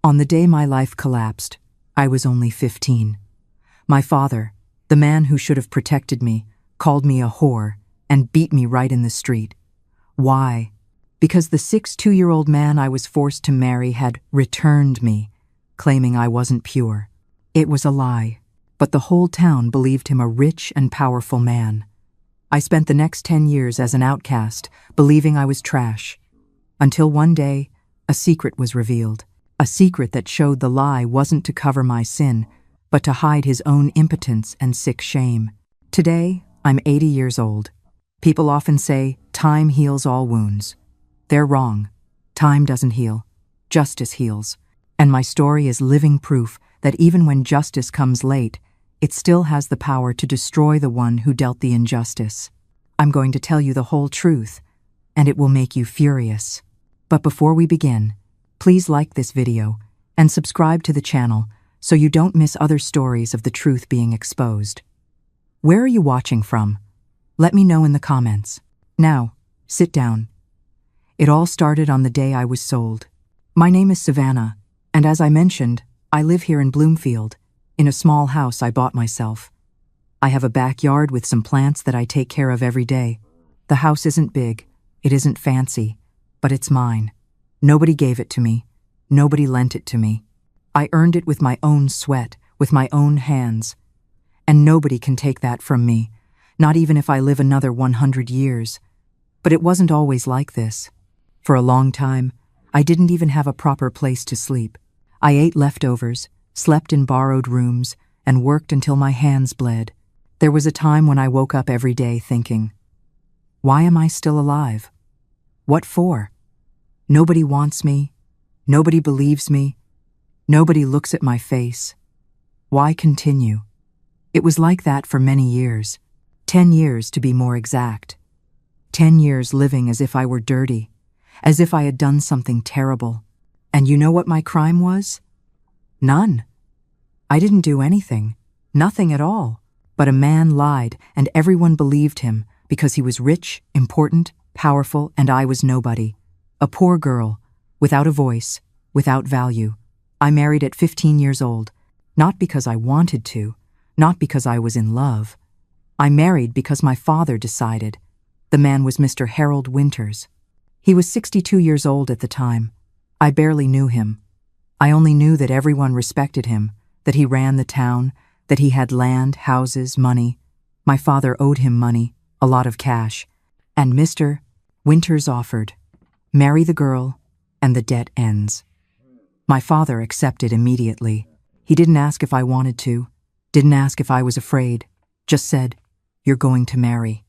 On the day my life collapsed, I was only 15. My father, the man who should have protected me, called me a whore and beat me right in the street. Why? Because the 62-year-old man I was forced to marry had returned me, claiming I wasn't pure. It was a lie, but the whole town believed him a rich and powerful man. I spent the next 10 years as an outcast, believing I was trash. Until one day, a secret was revealed. A secret that showed the lie wasn't to cover my sin, but to hide his own impotence and sick shame. Today, I'm 80 years old. People often say, time heals all wounds. They're wrong. Time doesn't heal. Justice heals. And my story is living proof that even when justice comes late, it still has the power to destroy the one who dealt the injustice. I'm going to tell you the whole truth, and it will make you furious. But before we begin, please like this video and subscribe to the channel so you don't miss other stories of the truth being exposed. Where are you watching from? Let me know in the comments. Now, sit down. It all started on the day I was sold. My name is Savannah, and as I mentioned, I live here in Bloomfield, in a small house I bought myself. I have a backyard with some plants that I take care of every day. The house isn't big, it isn't fancy, but it's mine. Nobody gave it to me. Nobody lent it to me. I earned it with my own sweat, with my own hands. And nobody can take that from me, not even if I live another 100 years. But it wasn't always like this. For a long time, I didn't even have a proper place to sleep. I ate leftovers, slept in borrowed rooms, and worked until my hands bled. There was a time when I woke up every day thinking, why am I still alive? What for? Nobody wants me. Nobody believes me. Nobody looks at my face. Why continue? It was like that for many years. 10 years to be more exact. 10 years living as if I were dirty, as if I had done something terrible. And you know what my crime was? None. I didn't do anything. Nothing at all. But a man lied, and everyone believed him because he was rich, important, powerful, and I was nobody. A poor girl, without a voice, without value. I married at 15 years old, not because I wanted to, not because I was in love. I married because my father decided. The man was Mr. Harold Winters. He was 62 years old at the time. I barely knew him. I only knew that everyone respected him, that he ran the town, that he had land, houses, money. My father owed him money, a lot of cash. And Mr. Winters offered, marry the girl, and the debt ends. My father accepted immediately. He didn't ask if I wanted to, didn't ask if I was afraid, just said, you're going to marry.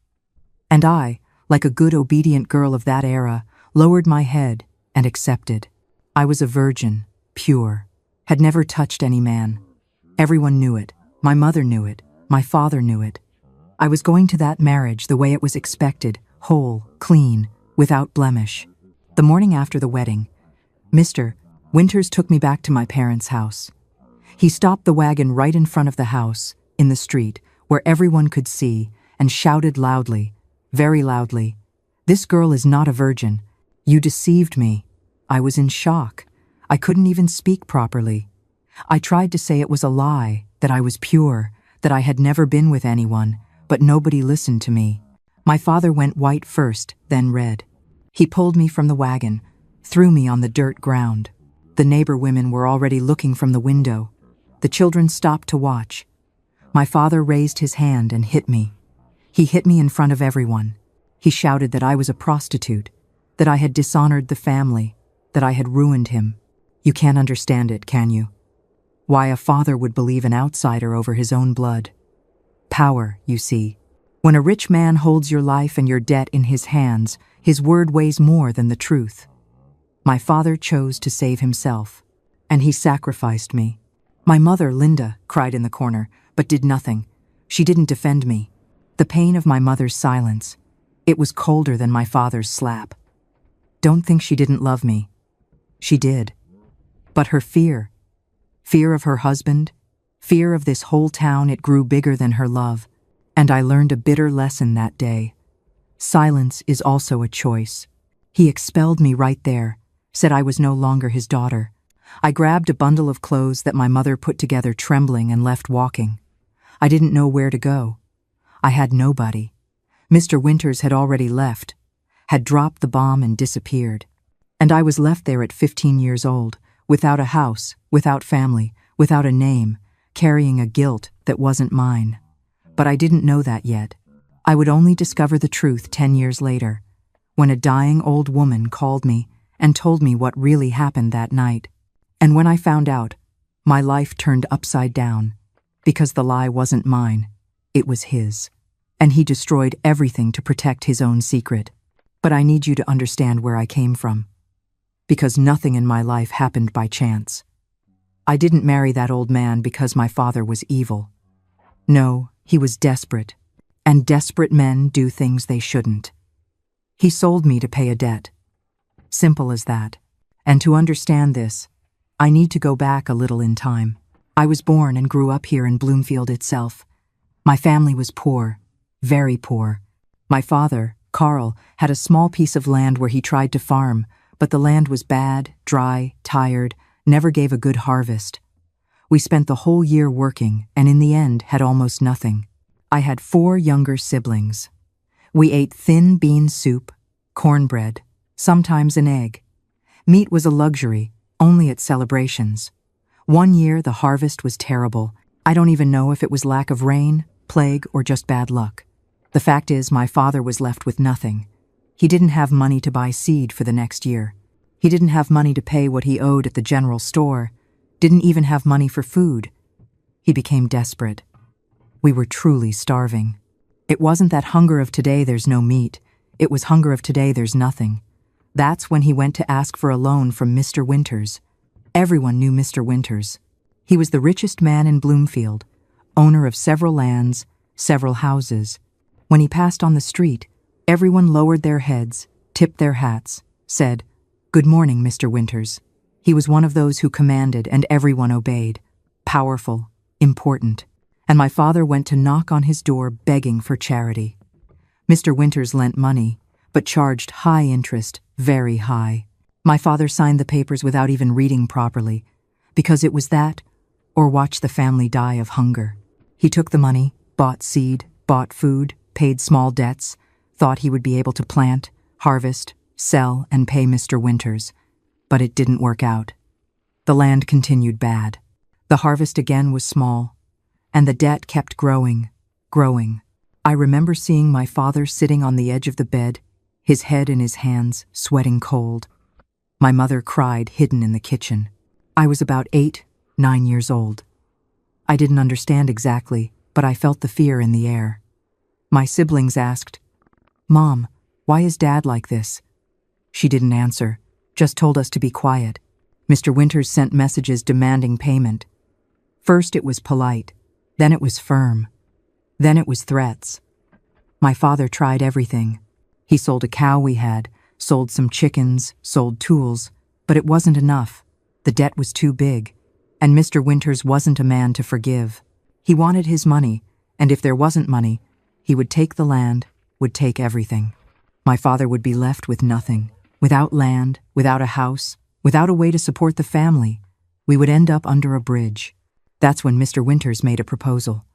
And I, like a good obedient girl of that era, lowered my head and accepted. I was a virgin, pure, had never touched any man. Everyone knew it. My mother knew it. My father knew it. I was going to that marriage the way it was expected, whole, clean, without blemish. The morning after the wedding, Mr. Winters took me back to my parents' house. He stopped the wagon right in front of the house, in the street, where everyone could see, and shouted loudly, very loudly, "This girl is not a virgin. You deceived me." I was in shock. I couldn't even speak properly. I tried to say it was a lie, that I was pure, that I had never been with anyone, but nobody listened to me. My father went white first, then red. He pulled me from the wagon, threw me on the dirt ground. The neighbor women were already looking from the window. The children stopped to watch. My father raised his hand and hit me. He hit me in front of everyone. He shouted that I was a prostitute, that I had dishonored the family, that I had ruined him. You can't understand it, can you? Why a father would believe an outsider over his own blood. Power, you see. When a rich man holds your life and your debt in his hands, his word weighs more than the truth. My father chose to save himself, and he sacrificed me. My mother, Linda, cried in the corner, but did nothing. She didn't defend me. The pain of my mother's silence, it was colder than my father's slap. Don't think she didn't love me. She did. But her fear of her husband, fear of this whole town, it grew bigger than her love. And I learned a bitter lesson that day. Silence is also a choice. He expelled me right there, said I was no longer his daughter. I grabbed a bundle of clothes that my mother put together trembling and left walking. I didn't know where to go. I had nobody. Mr. Winters had already left, had dropped the bomb and disappeared. And I was left there at 15 years old, without a house, without family, without a name, carrying a guilt that wasn't mine. But I didn't know that yet. I would only discover the truth 10 years later, when a dying old woman called me and told me what really happened that night. And when I found out, my life turned upside down, because the lie wasn't mine, it was his. And he destroyed everything to protect his own secret. But I need you to understand where I came from, because nothing in my life happened by chance. I didn't marry that old man because my father was evil. No, he was desperate, and desperate men do things they shouldn't. He sold me to pay a debt. Simple as that. And to understand this, I need to go back a little in time. I was born and grew up here in Bloomfield itself. My family was poor, very poor. My father, Carl, had a small piece of land where he tried to farm, but the land was bad, dry, tired, never gave a good harvest. We spent the whole year working and in the end had almost nothing. I had 4 younger siblings. We ate thin bean soup, cornbread, sometimes an egg. Meat was a luxury, only at celebrations. One year the harvest was terrible. I don't even know if it was lack of rain, plague, or just bad luck. The fact is, my father was left with nothing. He didn't have money to buy seed for the next year. He didn't have money to pay what he owed at the general store, didn't even have money for food. He became desperate. We were truly starving. It wasn't that hunger of today there's no meat. It was hunger of today there's nothing. That's when he went to ask for a loan from Mr. Winters. Everyone knew Mr. Winters. He was the richest man in Bloomfield, owner of several lands, several houses. When he passed on the street, everyone lowered their heads, tipped their hats, said, "Good morning, Mr. Winters." He was one of those who commanded and everyone obeyed. Powerful, important. And my father went to knock on his door begging for charity. Mr. Winters lent money, but charged high interest, very high. My father signed the papers without even reading properly, because it was that, or watch the family die of hunger. He took the money, bought seed, bought food, paid small debts, thought he would be able to plant, harvest, sell, and pay Mr. Winters. But it didn't work out. The land continued bad. The harvest again was small, and the debt kept growing, growing. I remember seeing my father sitting on the edge of the bed, his head in his hands, sweating cold. My mother cried, hidden in the kitchen. I was about 8, 9 years old. I didn't understand exactly, but I felt the fear in the air. My siblings asked, "Mom, why is Dad like this?" She didn't answer, just told us to be quiet. Mr. Winters sent messages demanding payment. First it was polite, then it was firm, then it was threats. My father tried everything. He sold a cow we had, sold some chickens, sold tools, but it wasn't enough. The debt was too big, and Mr. Winters wasn't a man to forgive. He wanted his money, and if there wasn't money, he would take the land, would take everything. My father would be left with nothing, without land, without a house, without a way to support the family. We would end up under a bridge. That's when Mr. Winters made a proposal.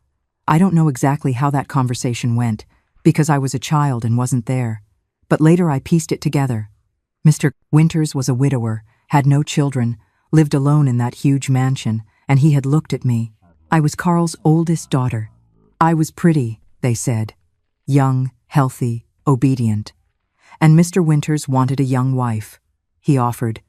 I don't know exactly how that conversation went, because I was a child and wasn't there. But later I pieced it together. Mr. Winters was a widower, had no children, lived alone in that huge mansion, and he had looked at me. I was Carl's oldest daughter. I was pretty, they said. Young, healthy, obedient. And Mr. Winters wanted a young wife. He offered,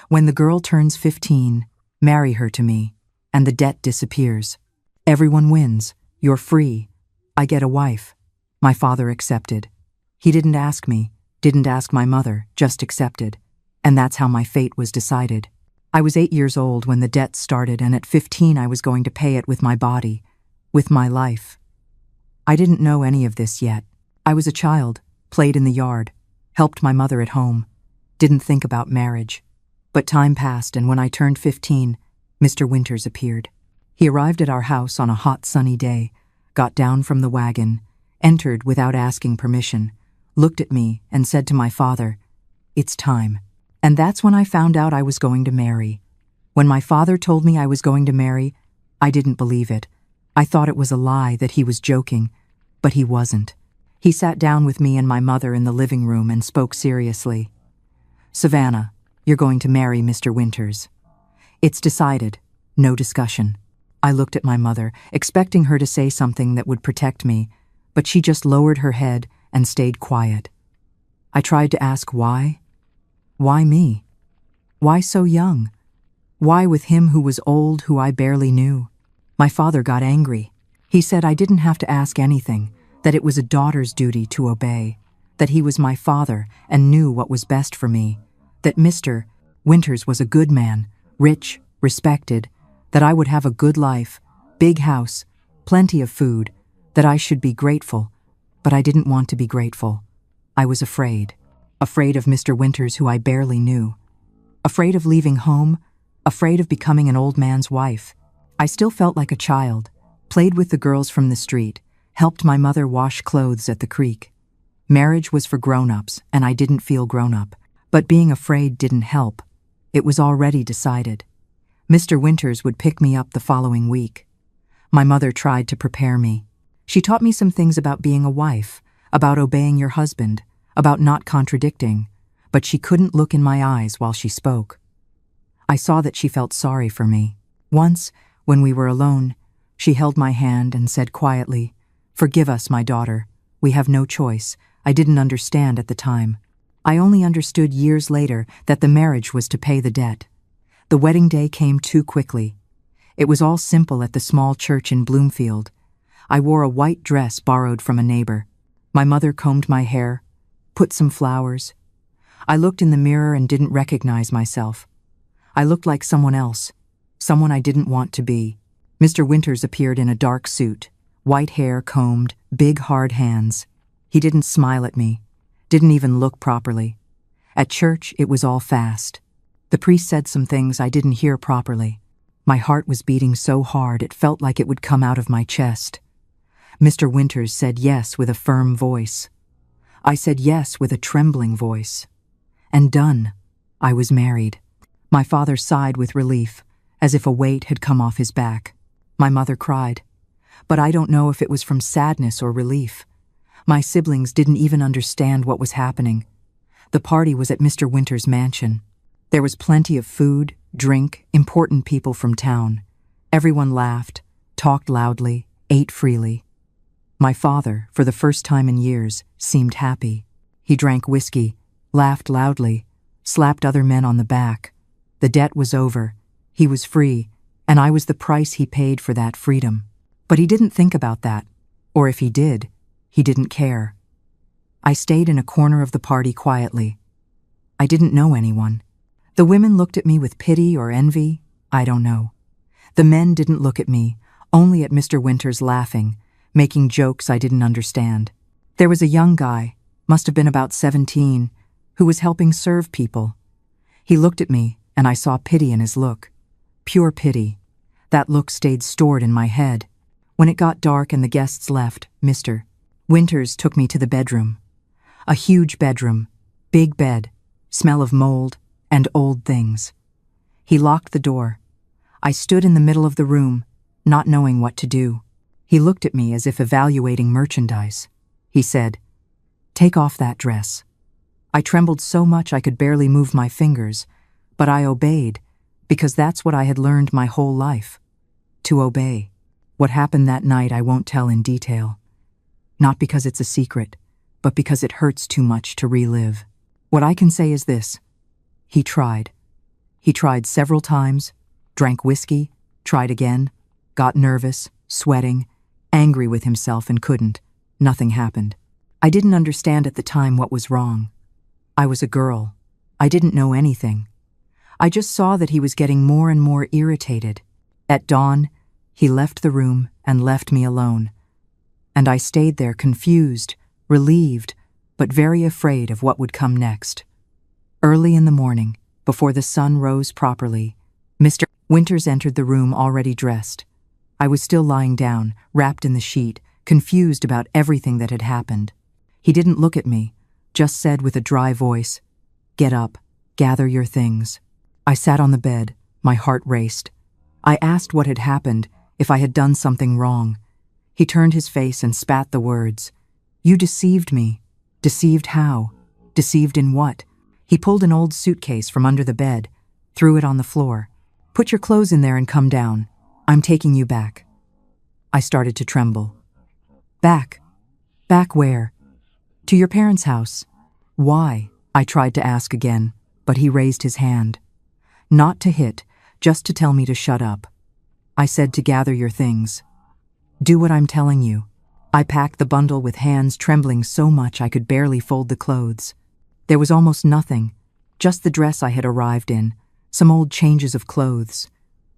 "When the girl turns 15, marry her to me, and the debt disappears. Everyone wins. You're free. I get a wife." My father accepted. He didn't ask me, didn't ask my mother, just accepted. And that's how my fate was decided. I was 8 years old when the debt started, and at 15 I was going to pay it with my body, with my life. I didn't know any of this yet. I was a child, played in the yard, helped my mother at home, didn't think about marriage. But time passed, and when I turned 15, Mr. Winters appeared. He arrived at our house on a hot, sunny day, got down from the wagon, entered without asking permission, looked at me and said to my father, "It's time." And that's when I found out I was going to marry. When my father told me I was going to marry, I didn't believe it. I thought it was a lie, that he was joking, but he wasn't. He sat down with me and my mother in the living room and spoke seriously. "Savannah, you're going to marry Mr. Winters. It's decided, no discussion." I looked at my mother, expecting her to say something that would protect me, but she just lowered her head and stayed quiet. I tried to ask why. Why me? Why so young? Why with him who was old, who I barely knew? My father got angry. He said I didn't have to ask anything, that it was a daughter's duty to obey, that he was my father and knew what was best for me, that Mr. Winters was a good man, rich, respected, that I would have a good life, big house, plenty of food, that I should be grateful, but I didn't want to be grateful. I was afraid. Afraid of Mr. Winters, who I barely knew. Afraid of leaving home, afraid of becoming an old man's wife. I still felt like a child, played with the girls from the street, helped my mother wash clothes at the creek. Marriage was for grown-ups, and I didn't feel grown-up. But being afraid didn't help. It was already decided. Mr. Winters would pick me up the following week. My mother tried to prepare me. She taught me some things about being a wife, about obeying your husband, about not contradicting, but she couldn't look in my eyes while she spoke. I saw that she felt sorry for me. Once, when we were alone, she held my hand and said quietly, "Forgive us, my daughter. We have no choice. I didn't understand at the time. I only understood years later that the marriage was to pay the debt." The wedding day came too quickly. It was all simple at the small church in Bloomfield. I wore a white dress borrowed from a neighbor. My mother combed my hair, put some flowers. I looked in the mirror and didn't recognize myself. I looked like someone else, someone I didn't want to be. Mr. Winters appeared in a dark suit, white hair combed, big hard hands. He didn't smile at me, didn't even look properly. At church, it was all fast. The priest said some things I didn't hear properly. My heart was beating so hard it felt like it would come out of my chest. Mr. Winters said yes with a firm voice. I said yes with a trembling voice. And done. I was married. My father sighed with relief, as if a weight had come off his back. My mother cried. But I don't know if it was from sadness or relief. My siblings didn't even understand what was happening. The party was at Mr. Winters' mansion. There was plenty of food, drink, important people from town. Everyone laughed, talked loudly, ate freely. My father, for the first time in years, seemed happy. He drank whiskey, laughed loudly, slapped other men on the back. The debt was over. He was free, and I was the price he paid for that freedom. But he didn't think about that, or if he did, he didn't care. I stayed in a corner of the party quietly. I didn't know anyone. The women looked at me with pity or envy, I don't know. The men didn't look at me, only at Mr. Winters laughing, making jokes I didn't understand. There was a young guy, must have been about 17, who was helping serve people. He looked at me, and I saw pity in his look. Pure pity. That look stayed stored in my head. When it got dark and the guests left, Mr. Winters took me to the bedroom. A huge bedroom, big bed, smell of mold and old things. He locked the door. I stood in the middle of the room, not knowing what to do. He looked at me as if evaluating merchandise. He said, "Take off that dress." I trembled so much I could barely move my fingers, but I obeyed, because that's what I had learned my whole life, to obey. What happened that night I won't tell in detail. Not because it's a secret, but because it hurts too much to relive. What I can say is this. He tried. He tried several times, drank whiskey, tried again, got nervous, sweating, angry with himself and couldn't. Nothing happened. I didn't understand at the time what was wrong. I was a girl. I didn't know anything. I just saw that he was getting more and more irritated. At dawn, he left the room and left me alone. And I stayed there confused, relieved, but very afraid of what would come next. Early in the morning, before the sun rose properly, Mr. Winters entered the room already dressed. I was still lying down, wrapped in the sheet, confused about everything that had happened. He didn't look at me, just said with a dry voice, "Get up, gather your things." I sat on the bed, My heart raced. I asked what had happened, if I had done something wrong. He turned his face and spat the words. "You deceived me." "Deceived how? Deceived in what?" He pulled an old suitcase from under the bed, threw it on the floor. "Put your clothes in there and come down. I'm taking you back." I started to tremble. "Back? Back where?" "To your parents' house." "Why?" I tried to ask again, but he raised his hand. Not to hit, just to tell me to shut up. I said to gather your things. "Do what I'm telling you." I packed the bundle with hands trembling so much I could barely fold the clothes. There was almost nothing, just the dress I had arrived in, some old changes of clothes.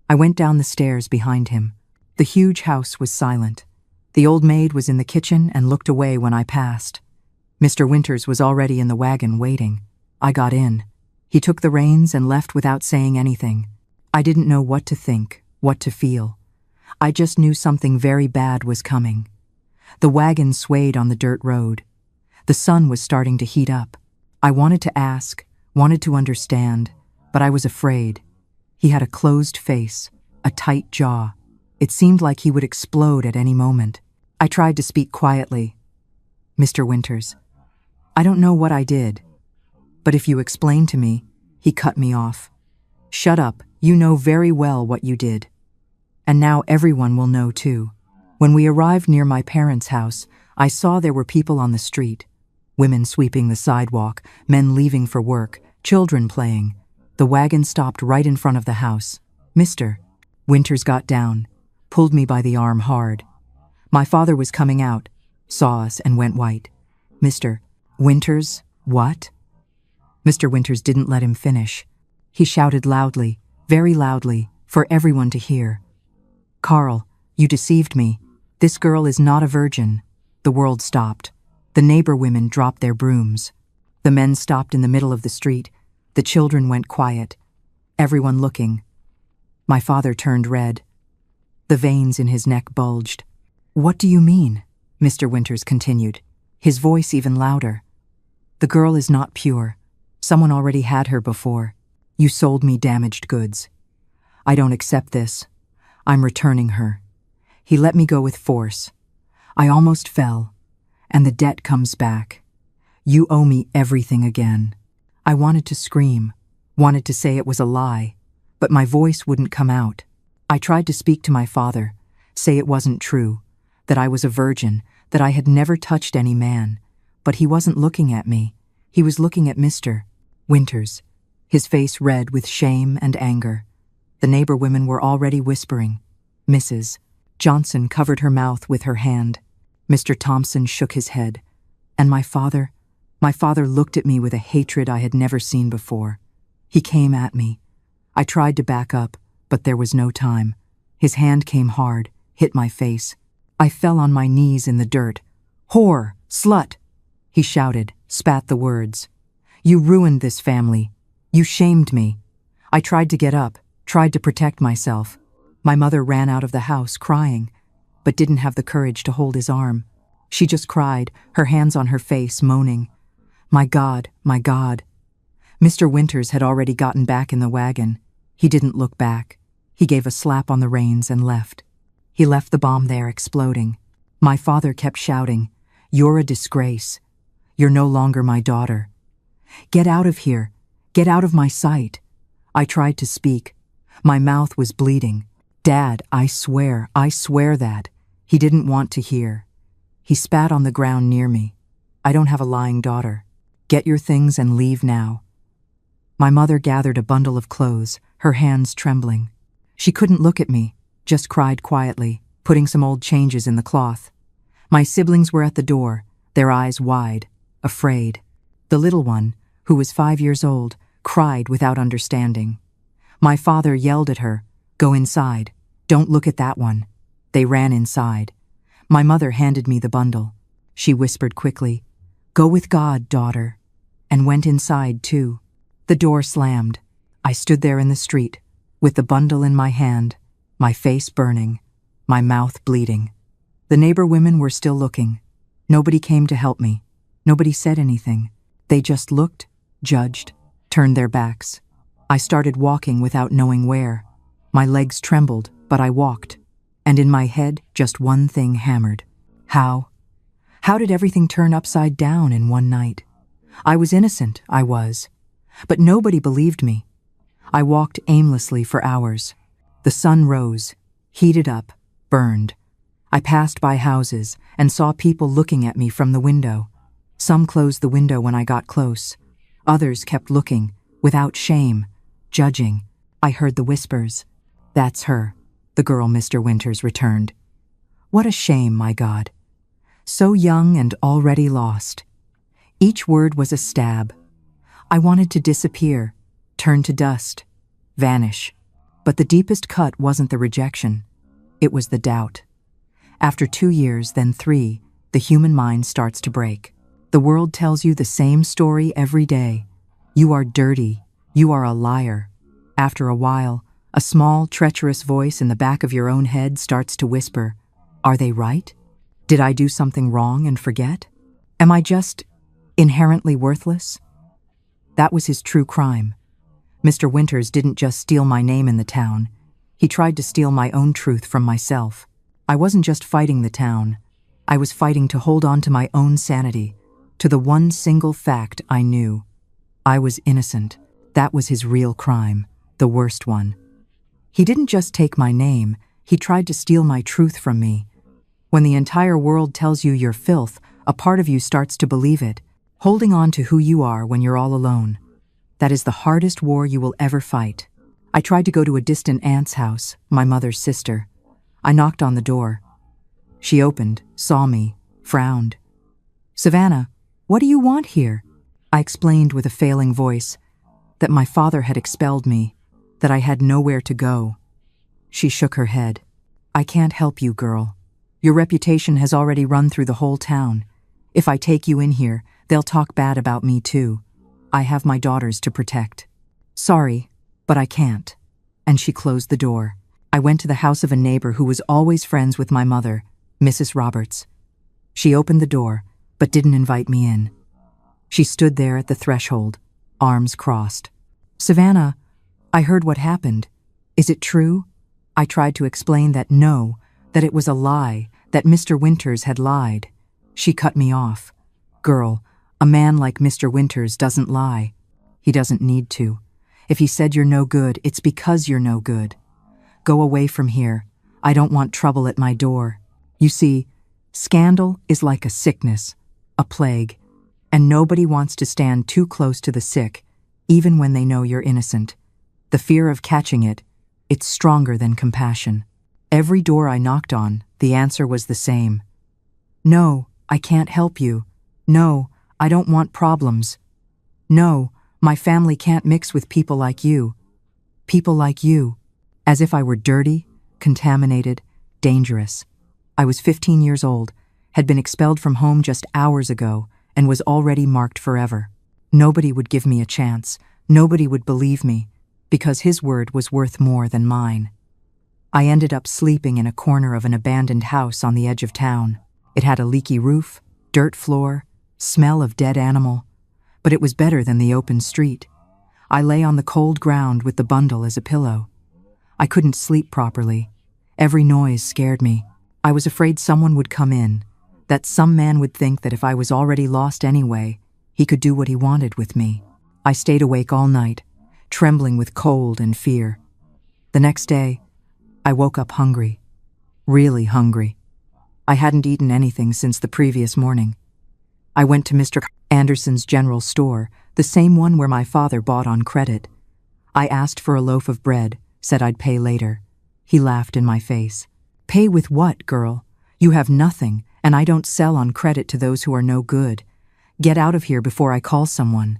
I went down the stairs behind him. The huge house was silent. The old maid was in the kitchen and looked away when I passed. Mr. Winters was already in the wagon waiting. I got in. He took the reins and left without saying anything. I didn't know what to think, what to feel. I just knew something very bad was coming. The wagon swayed on the dirt road. The sun was starting to heat up. I wanted to ask, wanted to understand, but I was afraid. He had a closed face, a tight jaw. It seemed like he would explode at any moment. I tried to speak quietly. "Mr. Winters, I don't know what I did, but if you explain to me," he cut me off. "Shut up, you know very well what you did. And now everyone will know too." When we arrived near my parents' house, I saw there were people on the street. Women sweeping the sidewalk, men leaving for work, children playing. The wagon stopped right in front of the house. "Mr. Winters got down, pulled me by the arm hard. My father was coming out, saw us and went white. "Mr. Winters, what?" Mr. Winters didn't let him finish. He shouted loudly, very loudly, for everyone to hear. "Carl, you deceived me. This girl is not a virgin." The world stopped. The neighbor women dropped their brooms. The men stopped in the middle of the street. The children went quiet. Everyone looking. My father turned red. The veins in his neck bulged. "What do you mean?" Mr. Winters continued, his voice even louder. "The girl is not pure. Someone already had her before. You sold me damaged goods. I don't accept this. I'm returning her." He let me go with force. I almost fell, and the debt comes back. "You owe me everything again." I wanted to scream, wanted to say it was a lie, but my voice wouldn't come out. I tried to speak to my father, say it wasn't true, that I was a virgin, that I had never touched any man, but he wasn't looking at me. He was looking at Mr. Winters, his face red with shame and anger. The neighbor women were already whispering. Mrs. Johnson covered her mouth with her hand. Mr. Thompson shook his head. And my father looked at me with a hatred I had never seen before. He came at me. I tried to back up, but there was no time. His hand came hard, hit my face. I fell on my knees in the dirt. "Whore! Slut!" he shouted, spat the words. "You ruined this family. You shamed me." I tried to get up, tried to protect myself. My mother ran out of the house crying, but didn't have the courage to hold his arm. She just cried, her hands on her face, moaning, "My God, my God." Mr. Winters had already gotten back in the wagon. He didn't look back. He gave a slap on the reins and left. He left the bomb there exploding. My father kept shouting, "You're a disgrace. You're no longer my daughter. Get out of here. Get out of my sight." I tried to speak. My mouth was bleeding. "Dad, I swear that." He didn't want to hear. He spat on the ground near me. "I don't have a lying daughter. Get your things and leave now." My mother gathered a bundle of clothes, her hands trembling. She couldn't look at me, just cried quietly, putting some old changes in the cloth. My siblings were at the door, their eyes wide, afraid. The little one, who was 5 years old, cried without understanding. My father yelled at her, "Go inside. Don't look at that one." They ran inside. My mother handed me the bundle. She whispered quickly, "Go with God, daughter," and went inside too. The door slammed. I stood there in the street, with the bundle in my hand, my face burning, my mouth bleeding. The neighbor women were still looking. Nobody came to help me. Nobody said anything. They just looked, judged, turned their backs. I started walking without knowing where. My legs trembled, but I walked. And in my head, just one thing hammered. How? How did everything turn upside down in one night? I was innocent, I was. But nobody believed me. I walked aimlessly for hours. The sun rose, heated up, burned. I passed by houses and saw people looking at me from the window. Some closed the window when I got close. Others kept looking, without shame, judging. I heard the whispers. "That's her," the girl Mr. Winters returned. What a shame, my God. So young and already lost. Each word was a stab. I wanted to disappear, turn to dust, vanish. But the deepest cut wasn't the rejection. It was the doubt. After 2 years, then 3, the human mind starts to break. The world tells you the same story every day. You are dirty. You are a liar. After a while, a small, treacherous voice in the back of your own head starts to whisper, "Are they right? Did I do something wrong and forget? Am I just inherently worthless?" That was his true crime. Mr. Winters didn't just steal my name in the town. He tried to steal my own truth from myself. I wasn't just fighting the town. I was fighting to hold on to my own sanity, to the one single fact I knew. I was innocent. That was his real crime, the worst one. He didn't just take my name, he tried to steal my truth from me. When the entire world tells you you're filth, a part of you starts to believe it, holding on to who you are when you're all alone. That is the hardest war you will ever fight. I tried to go to a distant aunt's house, my mother's sister. I knocked on the door. She opened, saw me, frowned. "Savannah, what do you want here?" I explained with a failing voice that my father had expelled me, that I had nowhere to go. She shook her head. "I can't help you, girl. Your reputation has already run through the whole town. If I take you in here, they'll talk bad about me too. I have my daughters to protect. Sorry, but I can't." And she closed the door. I went to the house of a neighbor who was always friends with my mother, Mrs. Roberts. She opened the door, but didn't invite me in. She stood there at the threshold, arms crossed. "Savannah, I heard what happened. Is it true?" I tried to explain that no, that it was a lie, that Mr. Winters had lied. She cut me off. "Girl, a man like Mr. Winters doesn't lie. He doesn't need to. If he said you're no good, it's because you're no good. Go away from here. I don't want trouble at my door. You see, scandal is like a sickness, a plague, and nobody wants to stand too close to the sick, even when they know you're innocent. The fear of catching it, it's stronger than compassion." Every door I knocked on, the answer was the same. "No, I can't help you. No, I don't want problems. No, my family can't mix with people like you. People like you." As if I were dirty, contaminated, dangerous. I was 15 years old, had been expelled from home just hours ago, and was already marked forever. Nobody would give me a chance. Nobody would believe me, because his word was worth more than mine. I ended up sleeping in a corner of an abandoned house on the edge of town. It had a leaky roof, dirt floor, smell of dead animal, but it was better than the open street. I lay on the cold ground with the bundle as a pillow. I couldn't sleep properly. Every noise scared me. I was afraid someone would come in, that some man would think that if I was already lost anyway, he could do what he wanted with me. I stayed awake all night, trembling with cold and fear. The next day, I woke up hungry, really hungry. I hadn't eaten anything since the previous morning. I went to Mr. Anderson's general store, the same one where my father bought on credit. I asked for a loaf of bread, said I'd pay later. He laughed in my face. "Pay with what, girl? You have nothing, and I don't sell on credit to those who are no good. Get out of here before I call someone."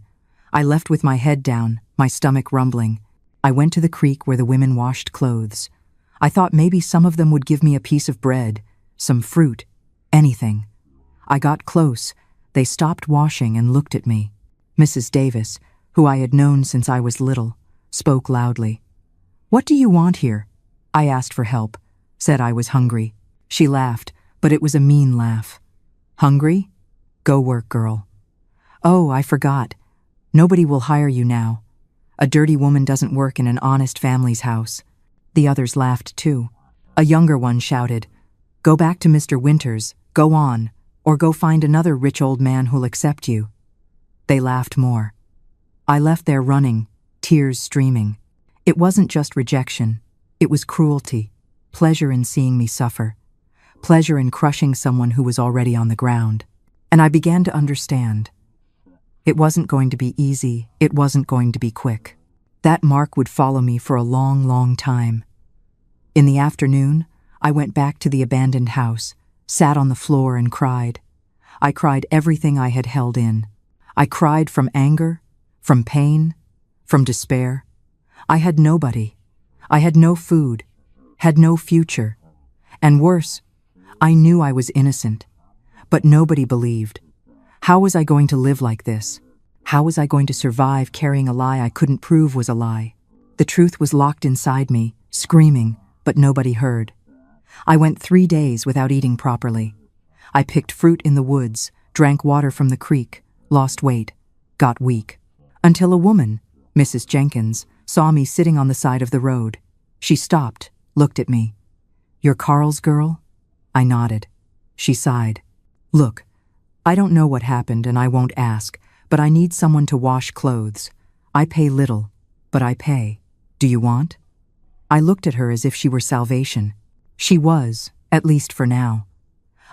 I left with my head down, my stomach rumbling. I went to the creek where the women washed clothes. I thought maybe some of them would give me a piece of bread, some fruit, anything. I got close. They stopped washing and looked at me. Mrs. Davis, who I had known since I was little, spoke loudly. "What do you want here?" I asked for help, said I was hungry. She laughed, but it was a mean laugh. "Hungry? Go work, girl." "Oh, I forgot. Nobody will hire you now. A dirty woman doesn't work in an honest family's house. The others laughed too. A younger one shouted, "Go back to Mr. Winters, go on, or go find another rich old man who'll accept you." They laughed more. I left there running, tears streaming. It wasn't just rejection, it was cruelty, pleasure in seeing me suffer, pleasure in crushing someone who was already on the ground. And I began to understand. It wasn't going to be easy, it wasn't going to be quick. That mark would follow me for a long, long time. In the afternoon, I went back to the abandoned house, sat on the floor and cried. I cried everything I had held in. I cried from anger, from pain, from despair. I had nobody. I had no food, had no future. And worse, I knew I was innocent. But nobody believed. How was I going to live like this? How was I going to survive carrying a lie I couldn't prove was a lie? The truth was locked inside me, screaming, but nobody heard. I went 3 days without eating properly. I picked fruit in the woods, drank water from the creek, lost weight, got weak. Until a woman, Mrs. Jenkins, saw me sitting on the side of the road. She stopped, looked at me. "You're Carl's girl?" I nodded. She sighed. "Look, I don't know what happened and I won't ask, but I need someone to wash clothes. I pay little, but I pay. Do you want?" I looked at her as if she were salvation. She was, at least for now.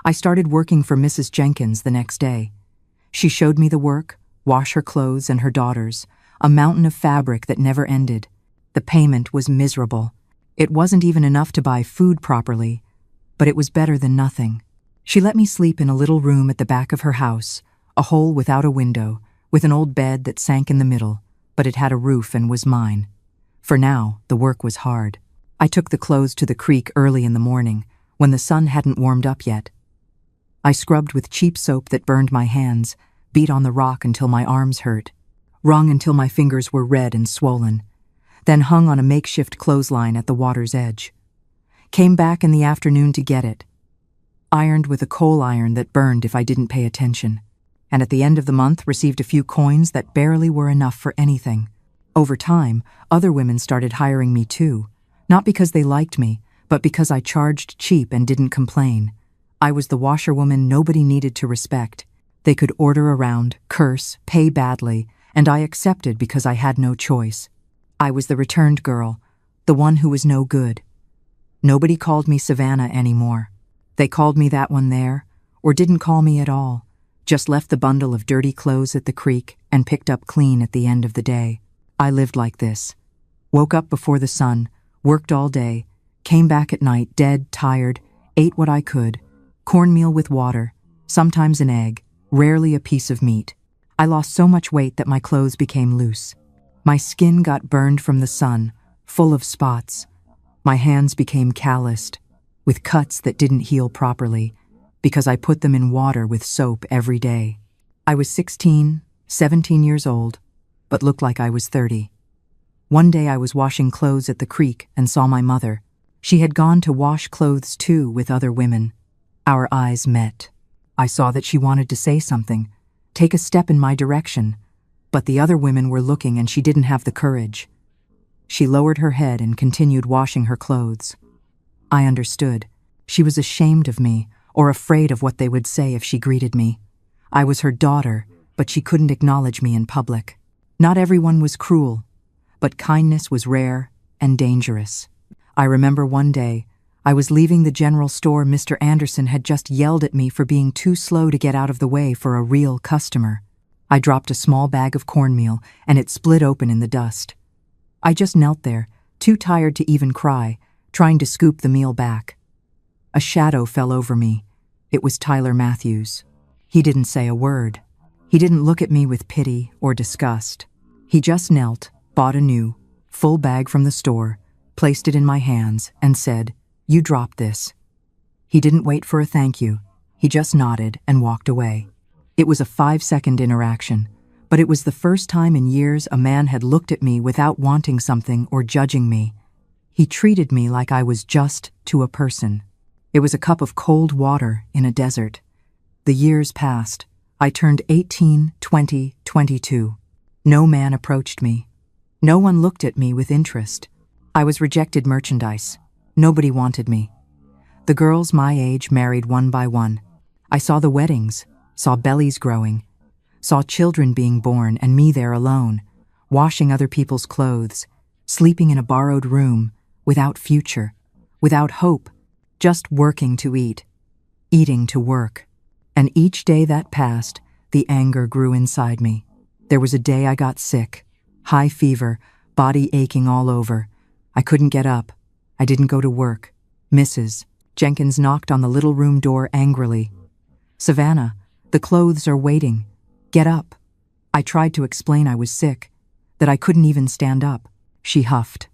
I started working for Mrs. Jenkins the next day. She showed me the work, wash her clothes and her daughter's, a mountain of fabric that never ended. The payment was miserable. It wasn't even enough to buy food properly, but it was better than nothing. She let me sleep in a little room at the back of her house, a hole without a window, with an old bed that sank in the middle, but it had a roof and was mine. For now, the work was hard. I took the clothes to the creek early in the morning, when the sun hadn't warmed up yet. I scrubbed with cheap soap that burned my hands, beat on the rock until my arms hurt, wrung until my fingers were red and swollen, then hung on a makeshift clothesline at the water's edge. Came back in the afternoon to get it. Ironed with a coal iron that burned if I didn't pay attention, and at the end of the month received a few coins that barely were enough for anything. Over time, other women started hiring me too, not because they liked me, but because I charged cheap and didn't complain. I was the washerwoman nobody needed to respect. They could order around, curse, pay badly, and I accepted because I had no choice. I was the returned girl, the one who was no good. Nobody called me Savannah anymore. They called me that one there, or didn't call me at all, just left the bundle of dirty clothes at the creek and picked up clean at the end of the day. I lived like this. Woke up before the sun, worked all day, came back at night dead, tired, ate what I could, cornmeal with water, sometimes an egg, rarely a piece of meat. I lost so much weight that my clothes became loose. My skin got burned from the sun, full of spots. My hands became calloused, with cuts that didn't heal properly, because I put them in water with soap every day. I was 16, 17 years old, but looked like I was 30. One day I was washing clothes at the creek and saw my mother. She had gone to wash clothes too with other women. Our eyes met. I saw that she wanted to say something, take a step in my direction, but the other women were looking and she didn't have the courage. She lowered her head and continued washing her clothes. I understood. She was ashamed of me, or afraid of what they would say if she greeted me. I was her daughter, but she couldn't acknowledge me in public. Not everyone was cruel, but kindness was rare and dangerous. I remember one day, I was leaving the general store. Mr. Anderson had just yelled at me for being too slow to get out of the way for a real customer. I dropped a small bag of cornmeal, and it split open in the dust. I just knelt there, too tired to even cry, trying to scoop the meal back. A shadow fell over me. It was Tyler Matthews. He didn't say a word. He didn't look at me with pity or disgust. He just knelt, bought a new, full bag from the store, placed it in my hands, and said, "You drop this." He didn't wait for a thank you. He just nodded and walked away. It was a 5-second interaction, but it was the first time in years a man had looked at me without wanting something or judging me. He treated me like I was just to a person. It was a cup of cold water in a desert. The years passed. I turned 18, 20, 22. No man approached me. No one looked at me with interest. I was rejected merchandise. Nobody wanted me. The girls my age married one by one. I saw the weddings, saw bellies growing, saw children being born and me there alone, washing other people's clothes, sleeping in a borrowed room, without future, without hope, just working to eat, eating to work. And each day that passed, the anger grew inside me. There was a day I got sick, high fever, body aching all over. I couldn't get up. I didn't go to work. Mrs. Jenkins knocked on the little room door angrily. "Savannah, the clothes are waiting. Get up." I tried to explain I was sick, that I couldn't even stand up. She huffed.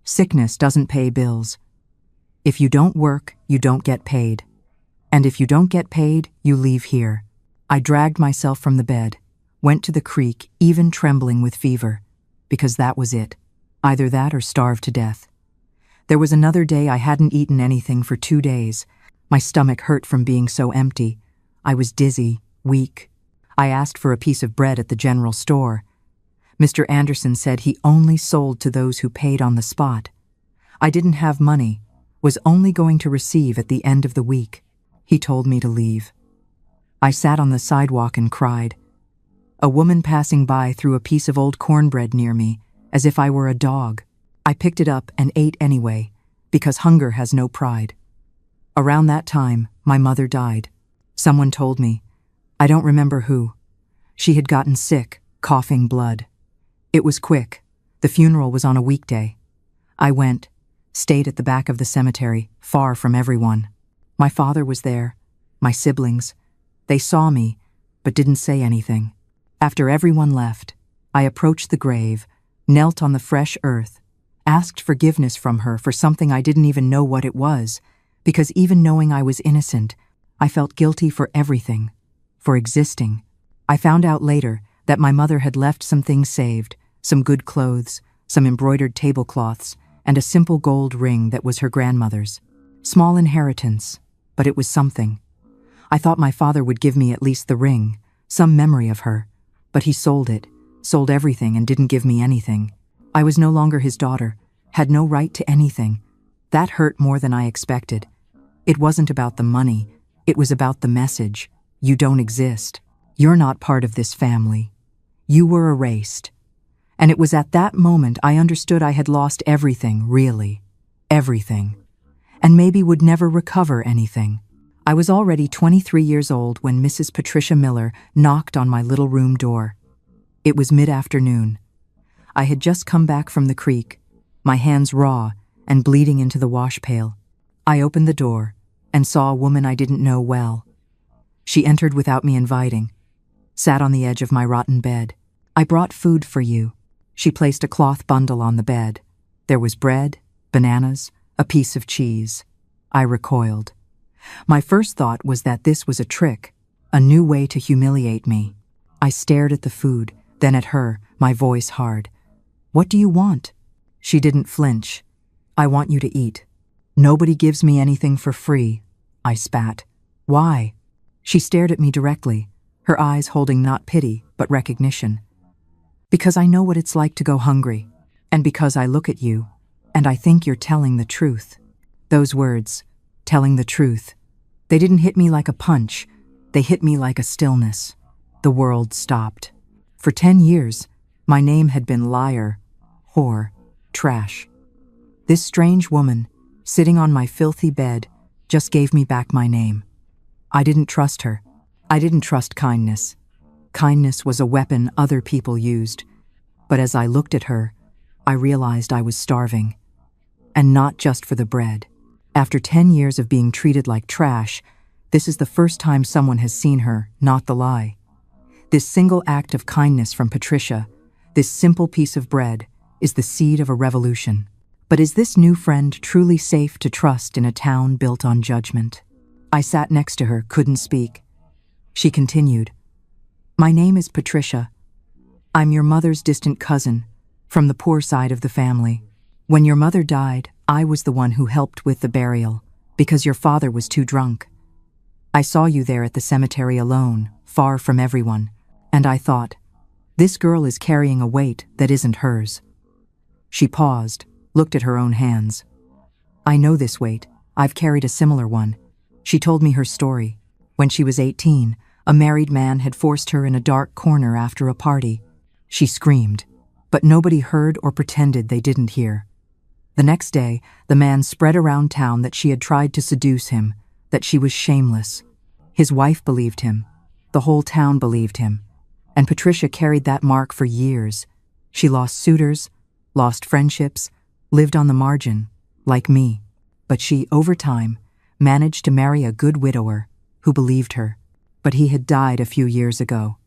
"Sickness doesn't pay bills. If you don't work, you don't get paid. And if you don't get paid, you leave here." I dragged myself from the bed, went to the creek, even trembling with fever, because that was it. Either that or starve to death. There was another day I hadn't eaten anything for 2 days. My stomach hurt from being so empty. I was dizzy, weak. I asked for a piece of bread at the general store. Mr. Anderson said he only sold to those who paid on the spot. I didn't have money, was only going to receive at the end of the week. He told me to leave. I sat on the sidewalk and cried. A woman passing by threw a piece of old cornbread near me, as if I were a dog. I picked it up and ate anyway, because hunger has no pride. Around that time, my mother died. Someone told me. I don't remember who. She had gotten sick, coughing blood. It was quick. The funeral was on a weekday. I went, stayed at the back of the cemetery, far from everyone. My father was there, my siblings. They saw me, but didn't say anything. After everyone left, I approached the grave, knelt on the fresh earth, asked forgiveness from her for something I didn't even know what it was, because even knowing I was innocent, I felt guilty for everything, for existing. I found out later that my mother had left some things saved, some good clothes, some embroidered tablecloths, and a simple gold ring that was her grandmother's. Small inheritance, but it was something. I thought my father would give me at least the ring, some memory of her, but he sold it, sold everything and didn't give me anything. I was no longer his daughter, had no right to anything. That hurt more than I expected. It wasn't about the money, it was about the message. You don't exist. You're not part of this family. You were erased. And it was at that moment I understood I had lost everything, really. Everything. And maybe would never recover anything. I was already 23 years old when Mrs. Patricia Miller knocked on my little room door. It was mid-afternoon. I had just come back from the creek, my hands raw and bleeding into the wash pail. I opened the door and saw a woman I didn't know well. She entered without me inviting, sat on the edge of my rotten bed. "I brought food for you." She placed a cloth bundle on the bed. There was bread, bananas, a piece of cheese. I recoiled. My first thought was that this was a trick, a new way to humiliate me. I stared at the food, then at her, my voice hard. "What do you want?" She didn't flinch. "I want you to eat." "Nobody gives me anything for free," I spat. "Why?" She stared at me directly, her eyes holding not pity, but recognition. "Because I know what it's like to go hungry, and because I look at you, and I think you're telling the truth." Those words, telling the truth, they didn't hit me like a punch, they hit me like a stillness. The world stopped. For 10 years, my name had been liar, whore, trash. This strange woman, sitting on my filthy bed, just gave me back my name. I didn't trust her. I didn't trust kindness. Kindness was a weapon other people used. But as I looked at her, I realized I was starving. And not just for the bread. After 10 years of being treated like trash, this is the first time someone has seen her, not the lie. This single act of kindness from Patricia, this simple piece of bread, is the seed of a revolution. But is this new friend truly safe to trust in a town built on judgment? I sat next to her, couldn't speak. She continued, "My name is Patricia. I'm your mother's distant cousin, from the poor side of the family. When your mother died, I was the one who helped with the burial, because your father was too drunk. I saw you there at the cemetery alone, far from everyone, and I thought, This girl is carrying a weight that isn't hers. She paused, looked at her own hands. I know this weight. I've carried a similar one. She told me her story. When she was 18, a married man had forced her in a dark corner after a party. She screamed, but nobody heard or pretended they didn't hear. The next day, the man spread around town that she had tried to seduce him, that she was shameless. His wife believed him. The whole town believed him. And Patricia carried that mark for years. She lost suitors, lost friendships, lived on the margin, like me. But she, over time, managed to marry a good widower who believed her. But he had died a few years ago.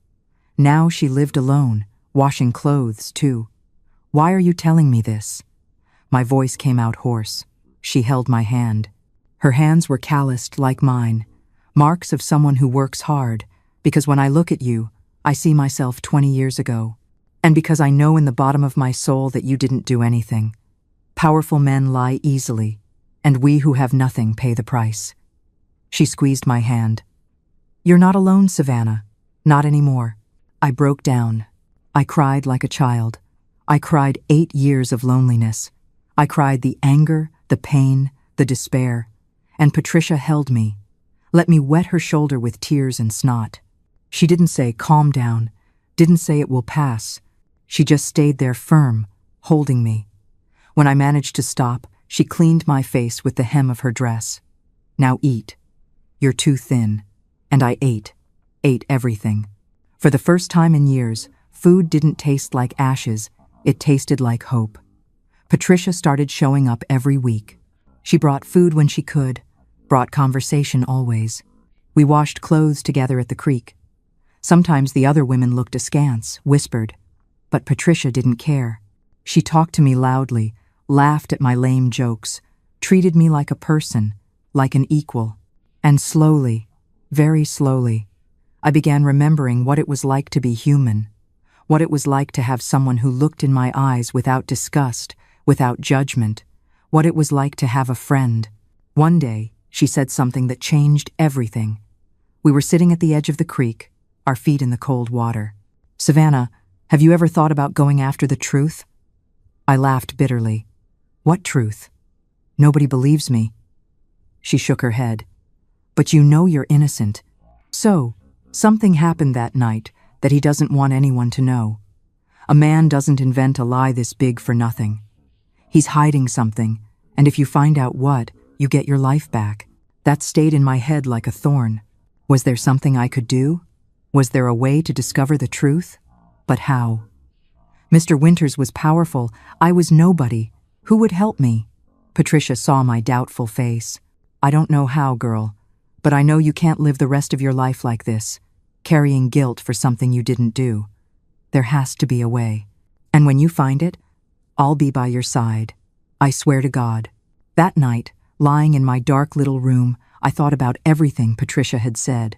Now she lived alone, washing clothes, too. Why are you telling me this? My voice came out hoarse. She held my hand. Her hands were calloused like mine, marks of someone who works hard, because when I look at you, I see myself 20 years ago. And because I know in the bottom of my soul that you didn't do anything. Powerful men lie easily, and we who have nothing pay the price. She squeezed my hand. You're not alone, Savannah. Not anymore. I broke down. I cried like a child. I cried 8 years of loneliness. I cried the anger, the pain, the despair. And Patricia held me, let me wet her shoulder with tears and snot. She didn't say, calm down, didn't say it will pass. She just stayed there firm, holding me. When I managed to stop, she cleaned my face with the hem of her dress. Now eat. You're too thin. And I ate everything. For the first time in years, food didn't taste like ashes, it tasted like hope. Patricia started showing up every week. She brought food when she could, brought conversation always. We washed clothes together at the creek. Sometimes the other women looked askance, whispered. But Patricia didn't care. She talked to me loudly, laughed at my lame jokes, treated me like a person, like an equal. And slowly, very slowly, I began remembering what it was like to be human, what it was like to have someone who looked in my eyes without disgust, without judgment, what it was like to have a friend. One day, she said something that changed everything. We were sitting at the edge of the creek, our feet in the cold water. Savannah, have you ever thought about going after the truth? I laughed bitterly. What truth? Nobody believes me. She shook her head. But you know you're innocent. So, something happened that night that he doesn't want anyone to know. A man doesn't invent a lie this big for nothing. He's hiding something, and if you find out what, you get your life back. That stayed in my head like a thorn. Was there something I could do? Was there a way to discover the truth? But how? Mr. Winters was powerful. I was nobody. Who would help me? Patricia saw my doubtful face. I don't know how, girl, but I know you can't live the rest of your life like this, carrying guilt for something you didn't do. There has to be a way. And when you find it, I'll be by your side. I swear to God. That night, lying in my dark little room, I thought about everything Patricia had said.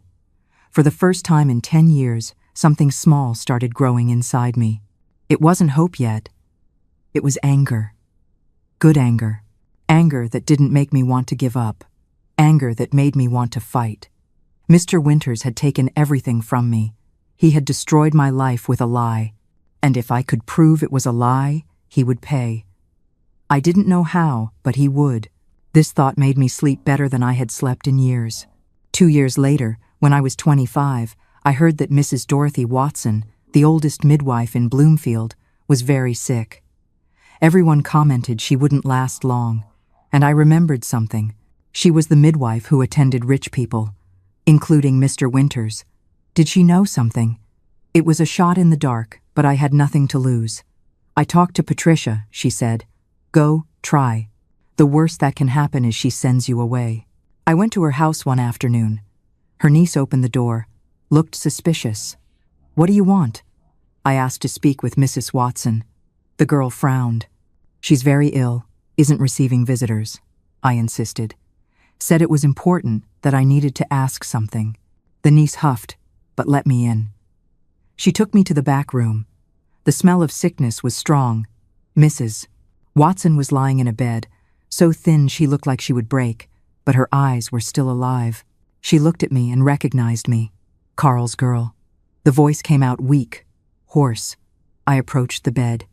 For the first time in 10 years, something small started growing inside me. It wasn't hope yet. It was anger. Good anger. Anger that didn't make me want to give up. Anger that made me want to fight. Mr. Winters had taken everything from me. He had destroyed my life with a lie. And if I could prove it was a lie, he would pay. I didn't know how, but he would. This thought made me sleep better than I had slept in years. 2 years later, when I was 25, I heard that Mrs. Dorothy Watson, the oldest midwife in Bloomfield, was very sick. Everyone commented she wouldn't last long, and I remembered something. She was the midwife who attended rich people, including Mr. Winters. Did she know something? It was a shot in the dark, but I had nothing to lose. I talked to Patricia, she said. Go, try. The worst that can happen is she sends you away. I went to her house one afternoon. Her niece opened the door, looked suspicious. What do you want? I asked to speak with Mrs. Watson. The girl frowned. She's very ill, isn't receiving visitors, I insisted. Said it was important, that I needed to ask something. The niece huffed, but let me in. She took me to the back room. The smell of sickness was strong. Mrs. Watson was lying in a bed, so thin she looked like she would break, but her eyes were still alive. She looked at me and recognized me. Carl's girl. The voice came out weak, hoarse. I approached the bed.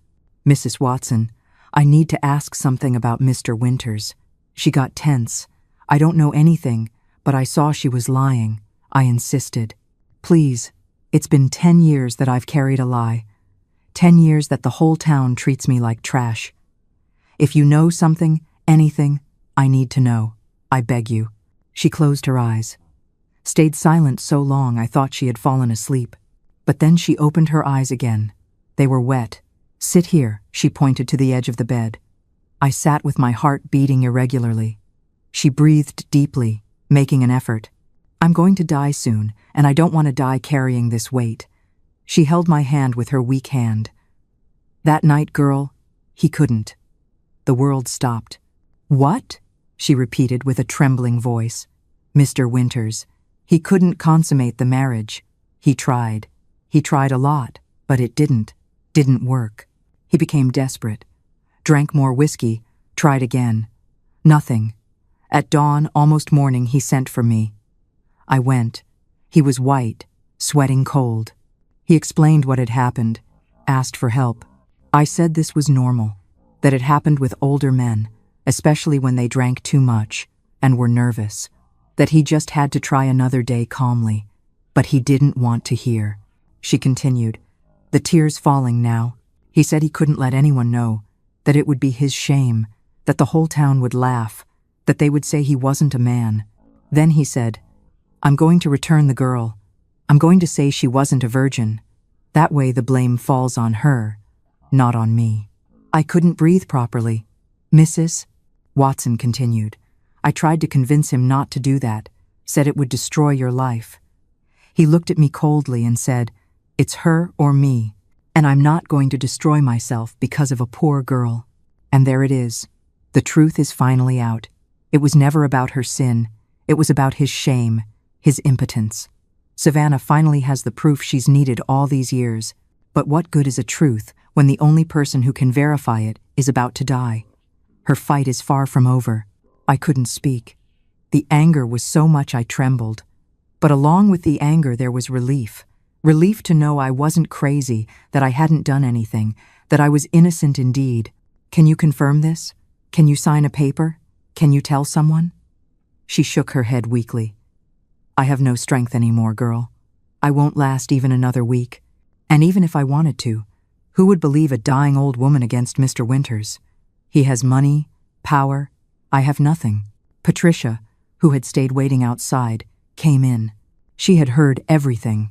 "Mrs. Watson, I need to ask something about Mr. Winters." She got tense. "I don't know anything, but I saw she was lying." I insisted. "Please, it's been 10 years that I've carried a lie. 10 years that the whole town treats me like trash. If you know something, anything, I need to know. I beg you." She closed her eyes. Stayed silent so long I thought she had fallen asleep. But then she opened her eyes again. They were wet. "Sit here," she pointed to the edge of the bed. I sat with my heart beating irregularly. She breathed deeply, making an effort. "I'm going to die soon, and I don't want to die carrying this weight." She held my hand with her weak hand. "That night, girl, he couldn't." The world stopped. "What?" she repeated with a trembling voice. "Mr. Winters. He couldn't consummate the marriage. He tried. He tried a lot, but it didn't work. He became desperate. Drank more whiskey, tried again. Nothing. At dawn, almost morning, he sent for me. I went. He was white, sweating cold. He explained what had happened, asked for help. I said this was normal, that it happened with older men, especially when they drank too much and were nervous, that he just had to try another day calmly. But he didn't want to hear." She continued, the tears falling now. "He said he couldn't let anyone know, that it would be his shame, that the whole town would laugh, that they would say he wasn't a man. Then he said, 'I'm going to return the girl. I'm going to say she wasn't a virgin. That way the blame falls on her, not on me.'" I couldn't breathe properly. "Mrs. Watson continued, "I tried to convince him not to do that, said it would destroy your life. He looked at me coldly and said, 'It's her or me, and I'm not going to destroy myself because of a poor girl.' And there it is. The truth is finally out. It was never about her sin. It was about his shame, his impotence. Savannah finally has the proof she's needed all these years. But what good is a truth when the only person who can verify it is about to die? Her fight is far from over." I couldn't speak. The anger was so much I trembled. But along with the anger there was relief. Relief to know I wasn't crazy, that I hadn't done anything, that I was innocent indeed. "Can you confirm this? Can you sign a paper? Can you tell someone?" She shook her head weakly. "I have no strength anymore, girl. I won't last even another week. And even if I wanted to, who would believe a dying old woman against Mr. Winters? He has money, power. I have nothing." Patricia, who had stayed waiting outside, came in. She had heard everything.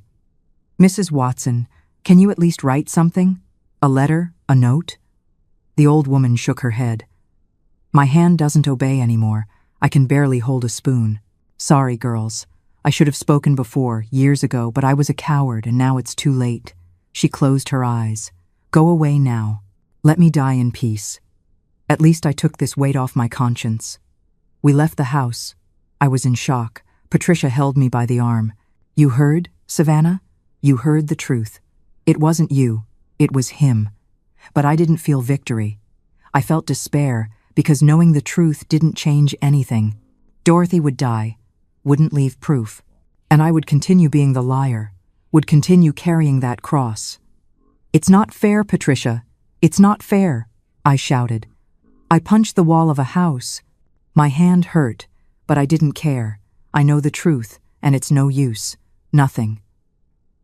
"Mrs. Watson, can you at least write something? A letter? A note?" The old woman shook her head. "My hand doesn't obey anymore. I can barely hold a spoon. Sorry, girls. I should have spoken before, years ago, but I was a coward, and now it's too late." She closed her eyes. "Go away now. Let me die in peace. At least I took this weight off my conscience." We left the house. I was in shock. Patricia held me by the arm. "You heard, Savannah? You heard the truth. It wasn't you. It was him." But I didn't feel victory. I felt despair, because knowing the truth didn't change anything. Dorothy would die, wouldn't leave proof, and I would continue being the liar, would continue carrying that cross. "It's not fair, Patricia. It's not fair," I shouted. I punched the wall of a house. My hand hurt, but I didn't care. I know the truth, and it's no use. Nothing.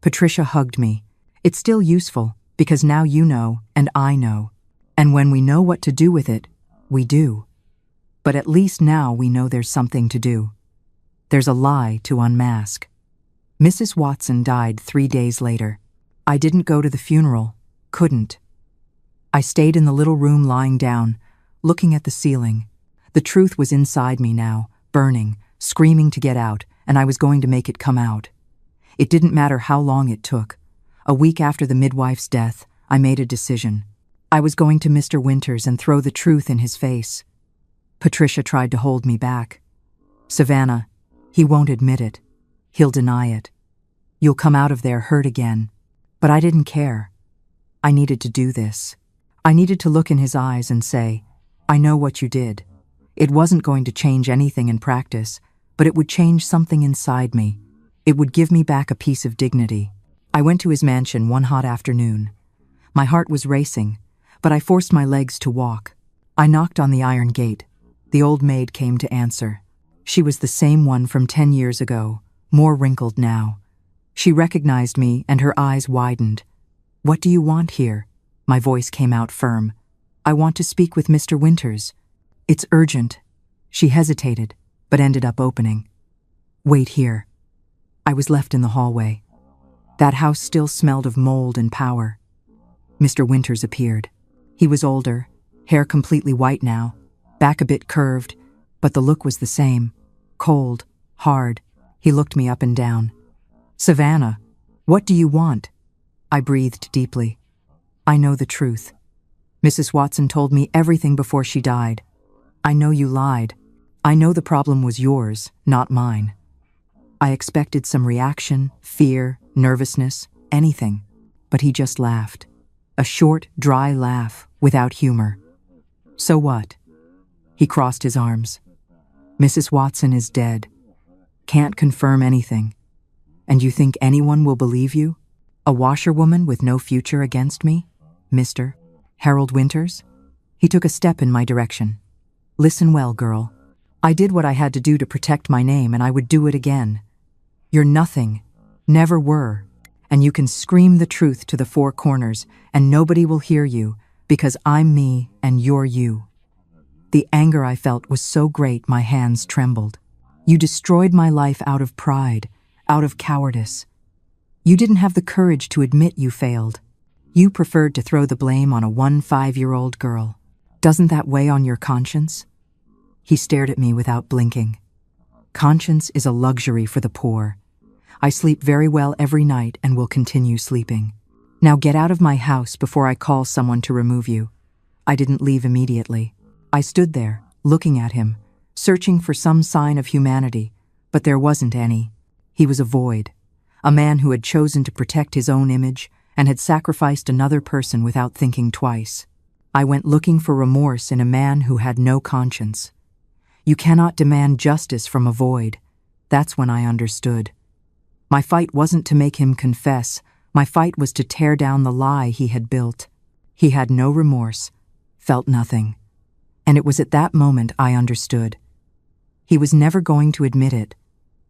Patricia hugged me. "It's still useful, because now you know, and I know. And when we know what to do with it, we do. But at least now we know there's something to do. There's a lie to unmask." Mrs. Watson died 3 days later. I didn't go to the funeral. Couldn't. I stayed in the little room lying down, looking at the ceiling. The truth was inside me now, burning, screaming to get out, and I was going to make it come out. It didn't matter how long it took. A week after the midwife's death, I made a decision. I was going to Mr. Winters and throw the truth in his face. Patricia tried to hold me back. "Savannah, he won't admit it. He'll deny it. You'll come out of there hurt again." But I didn't care. I needed to do this. I needed to look in his eyes and say, "I know what you did." It wasn't going to change anything in practice, but it would change something inside me. It would give me back a piece of dignity. I went to his mansion one hot afternoon. My heart was racing, but I forced my legs to walk. I knocked on the iron gate. The old maid came to answer. She was the same one from 10 years ago, more wrinkled now. She recognized me and her eyes widened. "What do you want here?" My voice came out firm. "I want to speak with Mr. Winters. It's urgent." She hesitated, but ended up opening. "Wait here." I was left in the hallway. That house still smelled of mold and power. Mr. Winters appeared. He was older, hair completely white now, back a bit curved, but the look was the same. Cold, hard. He looked me up and down. "Savannah, what do you want?" I breathed deeply. "I know the truth. Mrs. Watson told me everything before she died. I know you lied. I know the problem was yours, not mine." I expected some reaction, fear, nervousness, anything, but he just laughed. A short, dry laugh, without humor. "So what?" He crossed his arms. "Mrs. Watson is dead. Can't confirm anything. And you think anyone will believe you? A washerwoman with no future against me? Mr. Harold Winters?" He took a step in my direction. "Listen well, girl. I did what I had to do to protect my name, and I would do it again. You're nothing, never were, and you can scream the truth to the four corners, and nobody will hear you, because I'm me and you're you." The anger I felt was so great my hands trembled. "You destroyed my life out of pride, out of cowardice. You didn't have the courage to admit you failed. You preferred to throw the blame on a 15-year-old girl. Doesn't that weigh on your conscience?" He stared at me without blinking. "Conscience is a luxury for the poor. I sleep very well every night and will continue sleeping. Now get out of my house before I call someone to remove you." I didn't leave immediately. I stood there, looking at him, searching for some sign of humanity, but there wasn't any. He was a void, a man who had chosen to protect his own image and had sacrificed another person without thinking twice. I went looking for remorse in a man who had no conscience. You cannot demand justice from a void. That's when I understood. My fight wasn't to make him confess. My fight was to tear down the lie he had built. He had no remorse, felt nothing. And it was at that moment I understood. He was never going to admit it.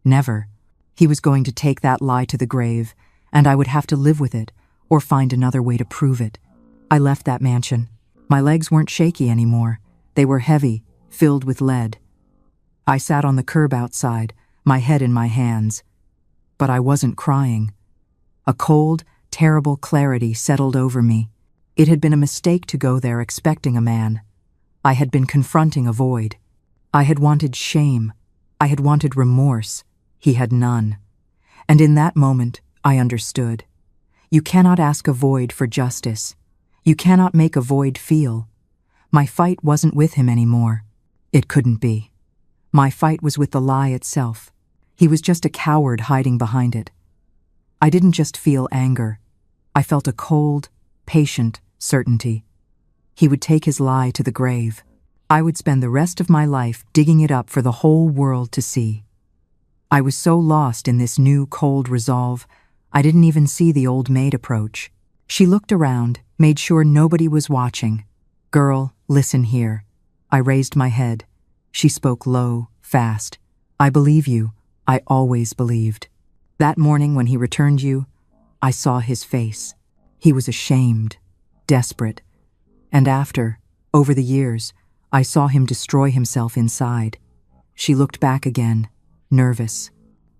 Never. He was going to take that lie to the grave, and I would have to live with it, or find another way to prove it. I left that mansion. My legs weren't shaky anymore. They were heavy, filled with lead. I sat on the curb outside, my head in my hands. But I wasn't crying. A cold, terrible clarity settled over me. It had been a mistake to go there expecting a man. I had been confronting a void. I had wanted shame. I had wanted remorse. He had none. And in that moment, I understood. You cannot ask a void for justice. You cannot make a void feel. My fight wasn't with him anymore. It couldn't be. My fight was with the lie itself. He was just a coward hiding behind it. I didn't just feel anger. I felt a cold, patient certainty. He would take his lie to the grave. I would spend the rest of my life digging it up for the whole world to see. I was so lost in this new, cold resolve, I didn't even see the old maid approach. She looked around, made sure nobody was watching. "Girl, listen here." I raised my head. She spoke low, fast. "I believe you. I always believed. That morning when he returned you, I saw his face. He was ashamed, desperate. And after, over the years, I saw him destroy himself inside." She looked back again, nervous.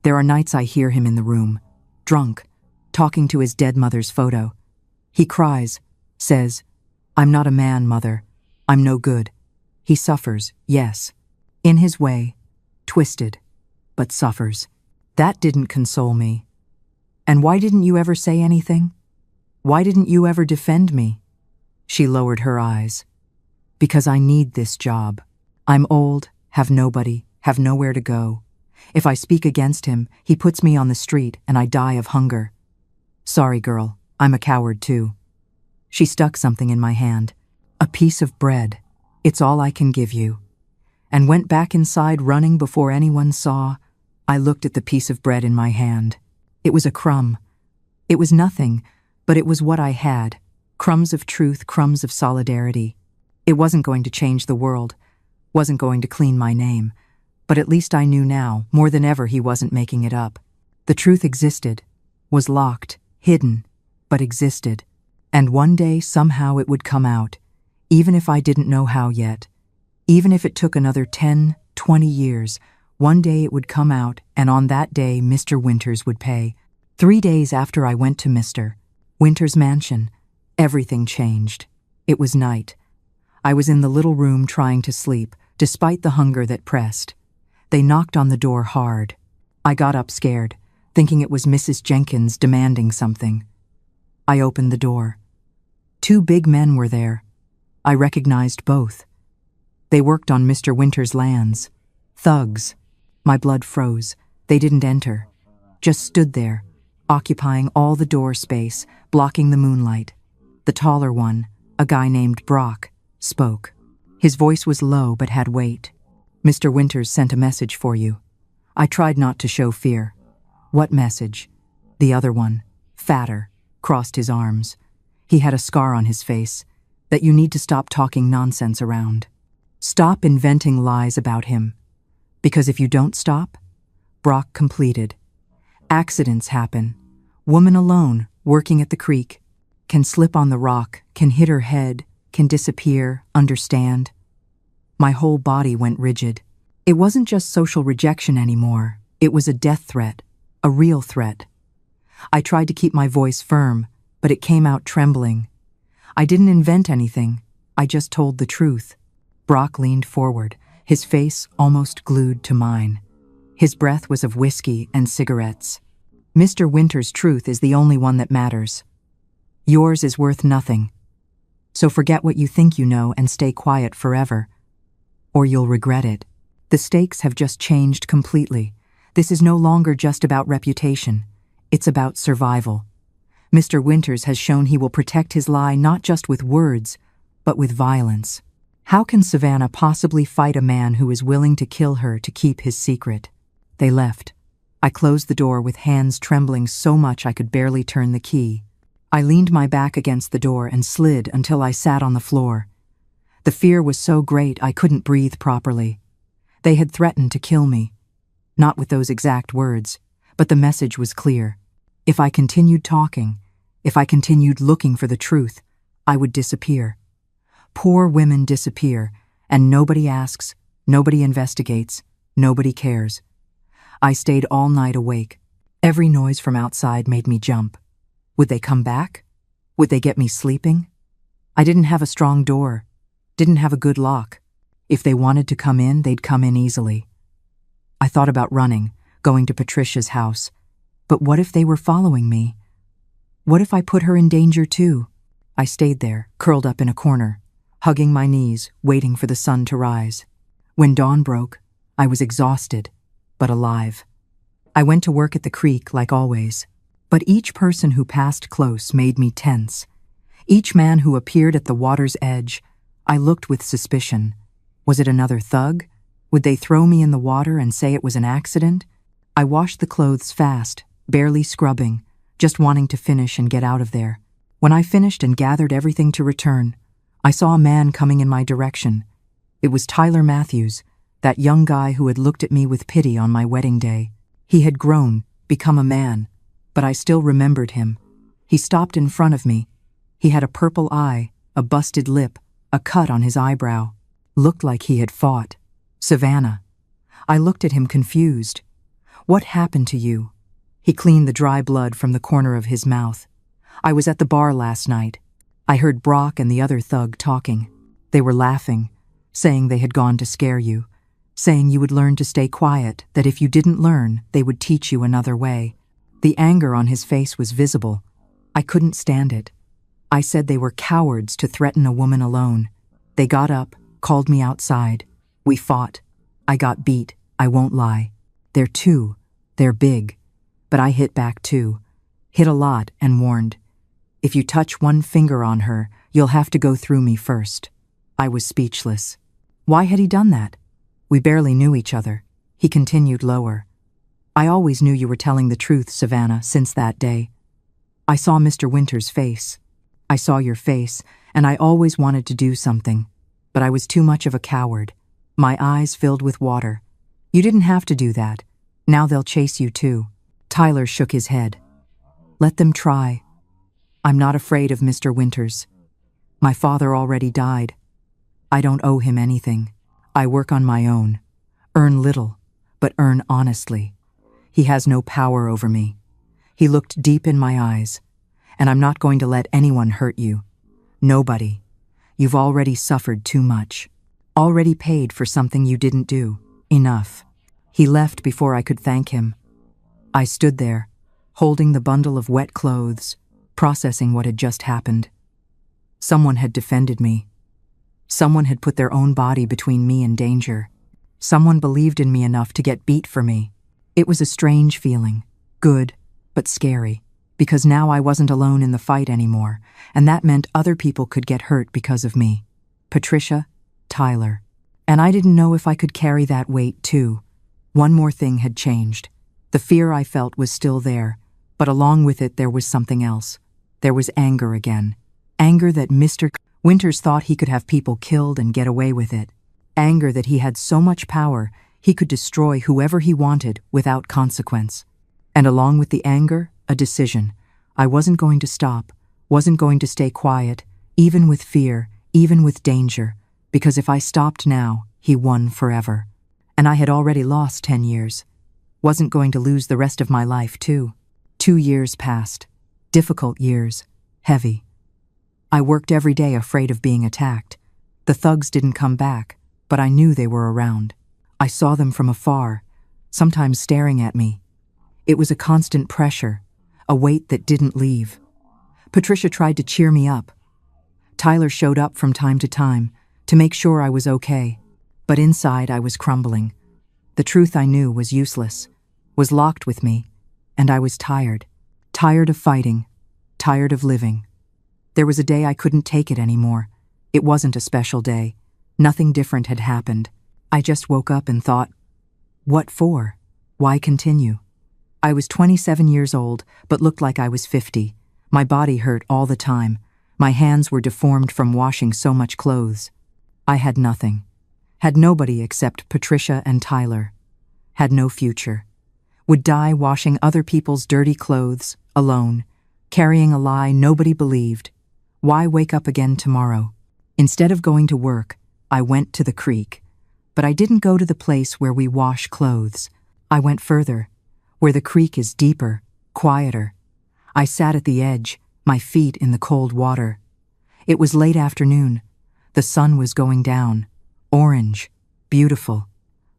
There are nights I hear him in the room, drunk, talking to his dead mother's photo. He cries, says, "I'm not a man, Mother. I'm no good." He suffers, yes. In his way, twisted, but suffers. That didn't console me. "And why didn't you ever say anything? Why didn't you ever defend me?" She lowered her eyes. "Because I need this job. I'm old, have nobody, have nowhere to go. If I speak against him, he puts me on the street and I die of hunger. Sorry, girl, I'm a coward too." She stuck something in my hand. "A piece of bread. It's all I can give you." And went back inside running before anyone saw. I looked at the piece of bread in my hand. It was a crumb. It was nothing, but it was what I had. Crumbs of truth, crumbs of solidarity. It wasn't going to change the world, wasn't going to clean my name, but at least I knew now, more than ever, he wasn't making it up. The truth existed, was locked, hidden, but existed. And one day, somehow, it would come out, even if I didn't know how yet. Even if it took another 10, 20 years, one day it would come out, and on that day, Mr. Winters would pay. 3 days after I went to Mr. Winters' mansion, everything changed. It was night. I was in the little room trying to sleep, despite the hunger that pressed. They knocked on the door hard. I got up scared, thinking it was Mrs. Jenkins demanding something. I opened the door. 2 big men were there. I recognized both. They worked on Mr. Winters' lands. Thugs. My blood froze. They didn't enter. Just stood there, occupying all the door space, blocking the moonlight. The taller one, a guy named Brock, spoke. His voice was low but had weight. "Mr. Winters sent a message for you." I tried not to show fear. "What message?" The other one, fatter, crossed his arms. He had a scar on his face that you need to stop talking nonsense around. Stop inventing lies about him. Because if you don't stop, Brock completed. Accidents happen. Woman alone, working at the creek, can slip on the rock, can hit her head, can disappear, understand. My whole body went rigid. It wasn't just social rejection anymore. It was a death threat, a real threat. I tried to keep my voice firm, but it came out trembling. I didn't invent anything. I just told the truth. Brock leaned forward, his face almost glued to mine. His breath was of whiskey and cigarettes. "Mr. Winters' truth is the only one that matters. Yours is worth nothing. So forget what you think you know and stay quiet forever, or you'll regret it. The stakes have just changed completely. This is no longer just about reputation. It's about survival. Mr. Winters has shown he will protect his lie not just with words, but with violence. How can Savannah possibly fight a man who is willing to kill her to keep his secret?" They left. I closed the door with hands trembling so much I could barely turn the key. I leaned my back against the door and slid until I sat on the floor. The fear was so great I couldn't breathe properly. They had threatened to kill me. Not with those exact words, but the message was clear. If I continued talking, if I continued looking for the truth, I would disappear. Poor women disappear, and nobody asks, nobody investigates, nobody cares. I stayed all night awake. Every noise from outside made me jump. Would they come back? Would they get me sleeping? I didn't have a strong door, didn't have a good lock. If they wanted to come in, they'd come in easily. I thought about running, going to Patricia's house. But what if they were following me? What if I put her in danger too? I stayed there, curled up in a corner, hugging my knees, waiting for the sun to rise. When dawn broke, I was exhausted, but alive. I went to work at the creek like always, but each person who passed close made me tense. Each man who appeared at the water's edge, I looked with suspicion. Was it another thug? Would they throw me in the water and say it was an accident? I washed the clothes fast, barely scrubbing, just wanting to finish and get out of there. When I finished and gathered everything to return, I saw a man coming in my direction. It was Tyler Matthews, that young guy who had looked at me with pity on my wedding day. He had grown, become a man, but I still remembered him. He stopped in front of me. He had a purple eye, a busted lip, a cut on his eyebrow. Looked like he had fought. "Savannah." I looked at him confused. "What happened to you?" He cleaned the dry blood from the corner of his mouth. "I was at the bar last night. I heard Brock and the other thug talking. They were laughing, saying they had gone to scare you, saying you would learn to stay quiet, that if you didn't learn, they would teach you another way." The anger on his face was visible. I couldn't stand it. I said they were cowards to threaten a woman alone. They got up, called me outside. We fought. I got beat, I won't lie. They're big. But I hit back too. Hit a lot and warned, "If you touch one finger on her, you'll have to go through me first." I was speechless. Why had he done that? We barely knew each other. He continued lower. "I always knew you were telling the truth, Savannah, since that day. I saw Mr. Winter's face. I saw your face, and I always wanted to do something, but I was too much of a coward. My eyes filled with water. You didn't have to do that. Now they'll chase you too. Tyler shook his head. Let them try. I'm not afraid of Mr. Winters. My father already died. I don't owe him anything. I work on my own. Earn little, but earn honestly. He has no power over me. He looked deep in my eyes. And I'm not going to let anyone hurt you. Nobody. You've already suffered too much. Already paid for something you didn't do. Enough. He left before I could thank him. I stood there, holding the bundle of wet clothes, processing what had just happened. Someone had defended me. Someone had put their own body between me and danger. Someone believed in me enough to get beat for me. It was a strange feeling, good, but scary, because now I wasn't alone in the fight anymore, and that meant other people could get hurt because of me. Patricia, Tyler. And I didn't know if I could carry that weight too. One more thing had changed. The fear I felt was still there, but along with it there was something else. There was anger again. Anger that Mr. Winters thought he could have people killed and get away with it. Anger that he had so much power he could destroy whoever he wanted without consequence. And along with the anger, a decision. I wasn't going to stop, wasn't going to stay quiet, even with fear, even with danger, because if I stopped now, he won forever. And I had already lost 10 years. Wasn't going to lose the rest of my life, too. 2 years passed. Difficult years. Heavy. I worked every day afraid of being attacked. The thugs didn't come back, but I knew they were around. I saw them from afar, sometimes staring at me. It was a constant pressure, a weight that didn't leave. Patricia tried to cheer me up. Tyler showed up from time to make sure I was okay. But inside I was crumbling. The truth I knew was useless, was locked with me, and I was tired. Tired of fighting, tired of living. There was a day I couldn't take it anymore. It wasn't a special day. Nothing different had happened. I just woke up and thought, what for? Why continue? I was 27 years old, but looked like I was 50. My body hurt all the time. My hands were deformed from washing so much clothes. I had nothing. Had nobody except Patricia and Tyler. Had no future. Would die washing other people's dirty clothes, alone, carrying a lie nobody believed. Why wake up again tomorrow? Instead of going to work, I went to the creek. But I didn't go to the place where we wash clothes. I went further, where the creek is deeper, quieter. I sat at the edge, my feet in the cold water. It was late afternoon. The sun was going down. Orange, beautiful.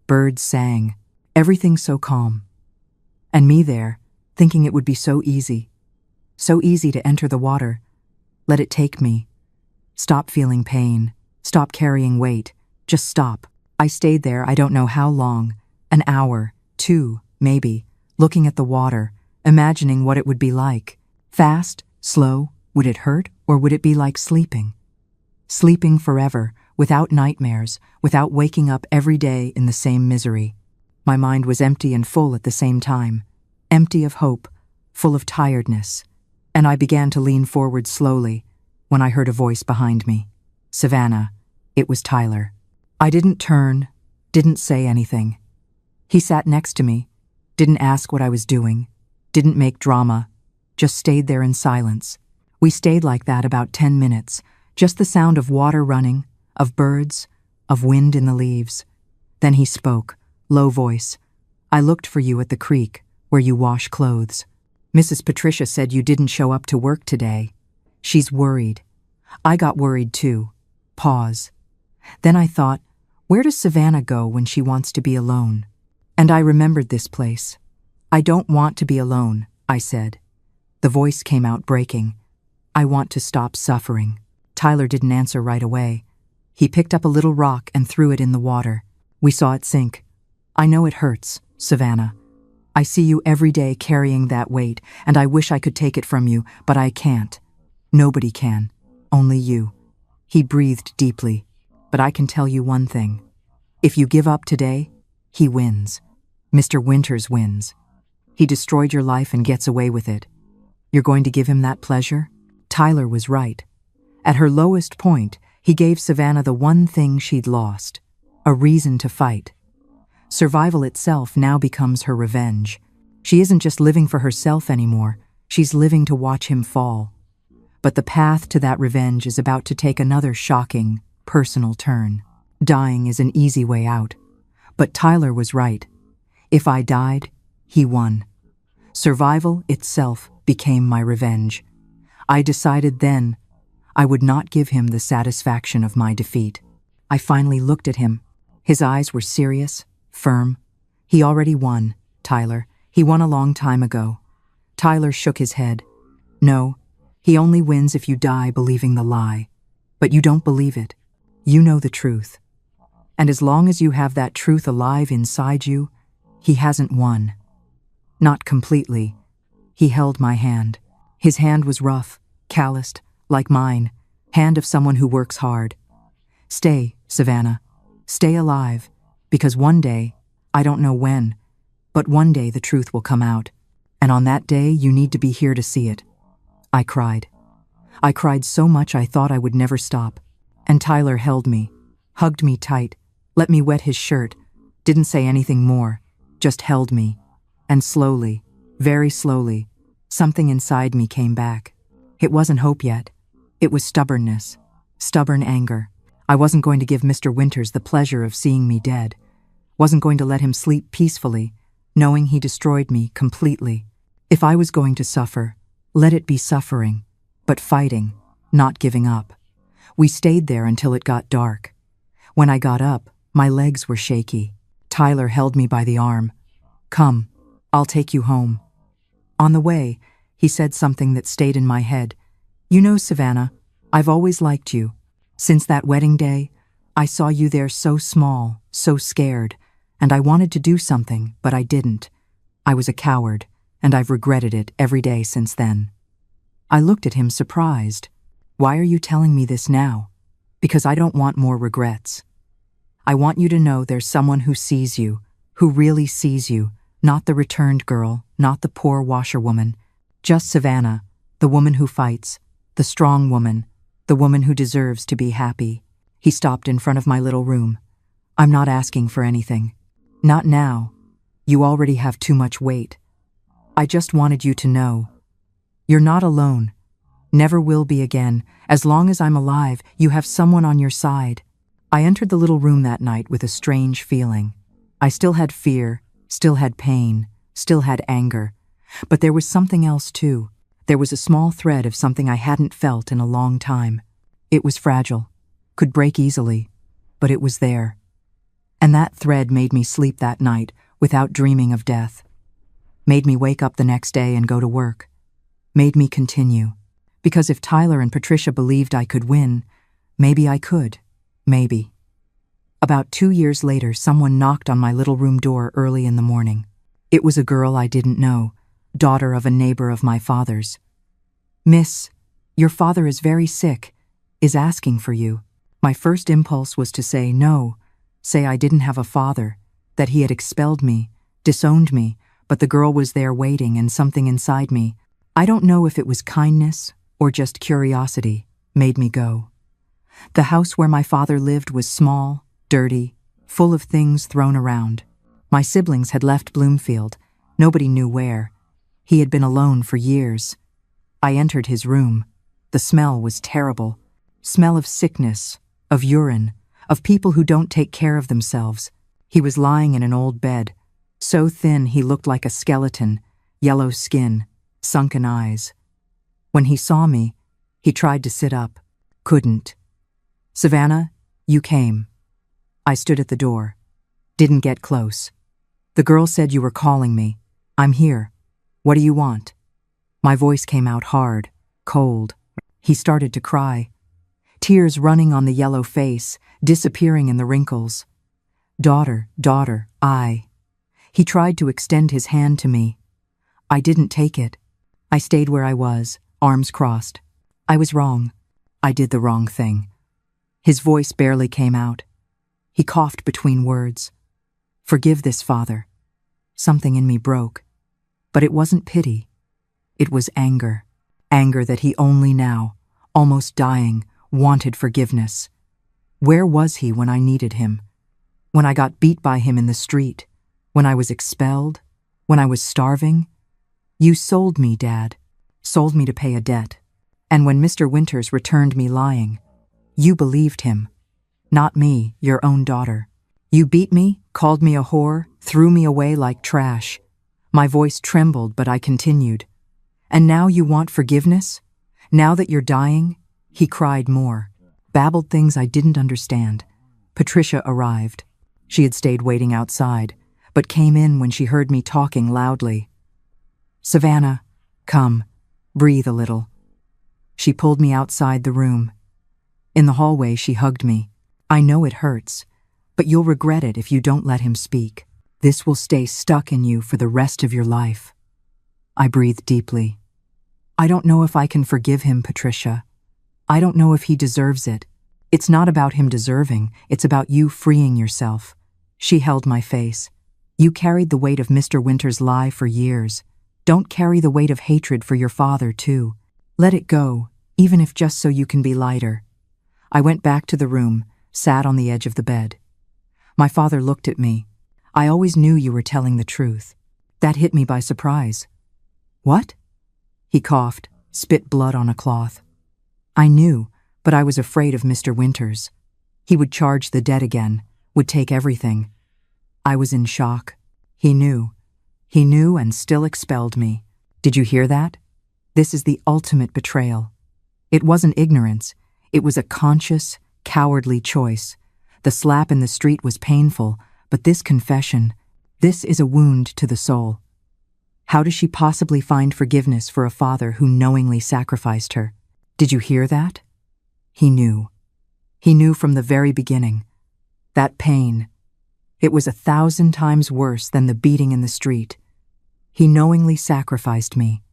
Birds sang. Everything so calm. And me there, thinking it would be so easy. So easy to enter the water. Let it take me. Stop feeling pain. Stop carrying weight. Just stop. I stayed there I don't know how long. An hour, 2, maybe, looking at the water, imagining what it would be like. Fast, slow, would it hurt, or would it be like sleeping? Sleeping forever, without nightmares, without waking up every day in the same misery. My mind was empty and full at the same time. Empty of hope, full of tiredness. And I began to lean forward slowly when I heard a voice behind me. Savannah. It was Tyler. I didn't turn, didn't say anything. He sat next to me, didn't ask what I was doing, didn't make drama, just stayed there in silence. We stayed like that about 10 minutes, just the sound of water running, of birds, of wind in the leaves. Then he spoke, low voice. I looked for you at the creek, where you wash clothes. Mrs. Patricia said you didn't show up to work today. She's worried. I got worried too. Pause. Then I thought, where does Savannah go when she wants to be alone? And I remembered this place. I don't want to be alone, I said. The voice came out breaking. I want to stop suffering. Tyler didn't answer right away. He picked up a little rock and threw it in the water. We saw it sink. I know it hurts, Savannah. I see you every day carrying that weight, and I wish I could take it from you, but I can't. Nobody can. Only you. He breathed deeply. But I can tell you one thing. If you give up today, he wins. Mr. Winters wins. He destroyed your life and gets away with it. You're going to give him that pleasure? Tyler was right. At her lowest point, he gave Savannah the one thing she'd lost, a reason to fight. Survival itself now becomes her revenge. She isn't just living for herself anymore, she's living to watch him fall. But the path to that revenge is about to take another shocking, personal turn. Dying is an easy way out. But Tyler was right. If I died, he won. Survival itself became my revenge. I decided then I would not give him the satisfaction of my defeat. I finally looked at him. His eyes were serious, firm. He already won, Tyler. He won a long time ago. Tyler shook his head. No, he only wins if you die believing the lie. But you don't believe it. You know the truth. And as long as you have that truth alive inside you, he hasn't won. Not completely. He held my hand. His hand was rough, calloused, like mine, hand of someone who works hard. Stay, Savannah. Stay alive, because one day, I don't know when, but one day the truth will come out. And on that day, you need to be here to see it. I cried. I cried so much I thought I would never stop. And Tyler held me, hugged me tight, let me wet his shirt, didn't say anything more, just held me. And slowly, very slowly, something inside me came back. It wasn't hope yet. It was stubbornness, stubborn anger. I wasn't going to give Mr. Winters the pleasure of seeing me dead. Wasn't going to let him sleep peacefully, knowing he destroyed me completely. If I was going to suffer, let it be suffering, but fighting, not giving up. We stayed there until it got dark. When I got up, my legs were shaky. Tyler held me by the arm. Come, I'll take you home. On the way, he said something that stayed in my head. You know, Savannah, I've always liked you. Since that wedding day, I saw you there so small, so scared, and I wanted to do something, but I didn't. I was a coward, and I've regretted it every day since then. I looked at him surprised. Why are you telling me this now? Because I don't want more regrets. I want you to know there's someone who sees you, who really sees you, not the returned girl, not the poor washerwoman, just Savannah, the woman who fights, the strong woman, the woman who deserves to be happy. He stopped in front of my little room. I'm not asking for anything. Not now. You already have too much weight. I just wanted you to know. You're not alone. Never will be again. As long as I'm alive, you have someone on your side. I entered the little room that night with a strange feeling. I still had fear, still had pain, still had anger. But there was something else too. There was a small thread of something I hadn't felt in a long time. It was fragile, could break easily, but it was there. And that thread made me sleep that night without dreaming of death. Made me wake up the next day and go to work. Made me continue. Because if Tyler and Patricia believed I could win, maybe I could. Maybe. About 2 years later, someone knocked on my little room door early in the morning. It was a girl I didn't know, daughter of a neighbor of my father's. Miss, your father is very sick, is asking for you. My first impulse was to say no, say I didn't have a father, that he had expelled me, disowned me, but the girl was there waiting and something inside me, I don't know if it was kindness or just curiosity, made me go. The house where my father lived was small, dirty, full of things thrown around. My siblings had left Bloomfield, nobody knew where. He had been alone for years. I entered his room. The smell was terrible. Smell of sickness, of urine, of people who don't take care of themselves. He was lying in an old bed, so thin he looked like a skeleton, yellow skin, sunken eyes. When he saw me, he tried to sit up. Couldn't. Savannah, you came. I stood at the door. Didn't get close. The girl said you were calling me. I'm here. What do you want? My voice came out hard, cold. He started to cry. Tears running on the yellow face, disappearing in the wrinkles. Daughter, daughter, I. He tried to extend his hand to me. I didn't take it. I stayed where I was, arms crossed. I was wrong. I did the wrong thing. His voice barely came out. He coughed between words. Forgive this, Father. Something in me broke. But it wasn't pity. It was anger. Anger that he only now, almost dying, wanted forgiveness. Where was he when I needed him? When I got beat by him in the street? When I was expelled? When I was starving? You sold me, Dad. Sold me to pay a debt. And when Mr. Winters returned me lying, you believed him. Not me, your own daughter. You beat me, called me a whore, threw me away like trash. My voice trembled, but I continued. And now you want forgiveness? Now that you're dying? He cried more, babbled things I didn't understand. Patricia arrived. She had stayed waiting outside, but came in when she heard me talking loudly. Savannah, come, breathe a little. She pulled me outside the room. In the hallway, she hugged me. I know it hurts, but you'll regret it if you don't let him speak. This will stay stuck in you for the rest of your life. I breathed deeply. I don't know if I can forgive him, Patricia. I don't know if he deserves it. It's not about him deserving, it's about you freeing yourself. She held my face. You carried the weight of Mr. Winters' lie for years. Don't carry the weight of hatred for your father, too. Let it go, even if just so you can be lighter. I went back to the room, sat on the edge of the bed. My father looked at me. I always knew you were telling the truth. That hit me by surprise. What? He coughed, spit blood on a cloth. I knew, but I was afraid of Mr. Winters. He would charge the debt again, would take everything. I was in shock. He knew. He knew and still expelled me. Did you hear that? This is the ultimate betrayal. It wasn't ignorance. It was a conscious, cowardly choice. The slap in the street was painful, but this confession, this is a wound to the soul. How does she possibly find forgiveness for a father who knowingly sacrificed her? Did you hear that? He knew. He knew from the very beginning. That pain, it was 1,000 times worse than the beating in the street. He knowingly sacrificed me.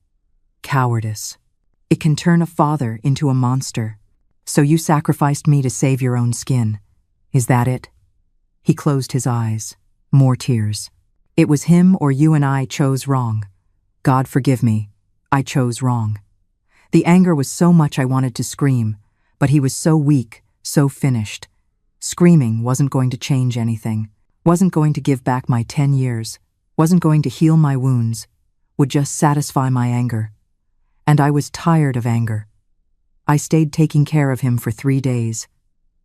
Cowardice. It can turn a father into a monster. So you sacrificed me to save your own skin. Is that it? He closed his eyes. More tears. It was him or you, and I chose wrong. God forgive me. I chose wrong. The anger was so much I wanted to scream, but he was so weak, so finished. Screaming wasn't going to change anything, wasn't going to give back my 10 years, wasn't going to heal my wounds, would just satisfy my anger. And I was tired of anger. I stayed taking care of him for 3 days,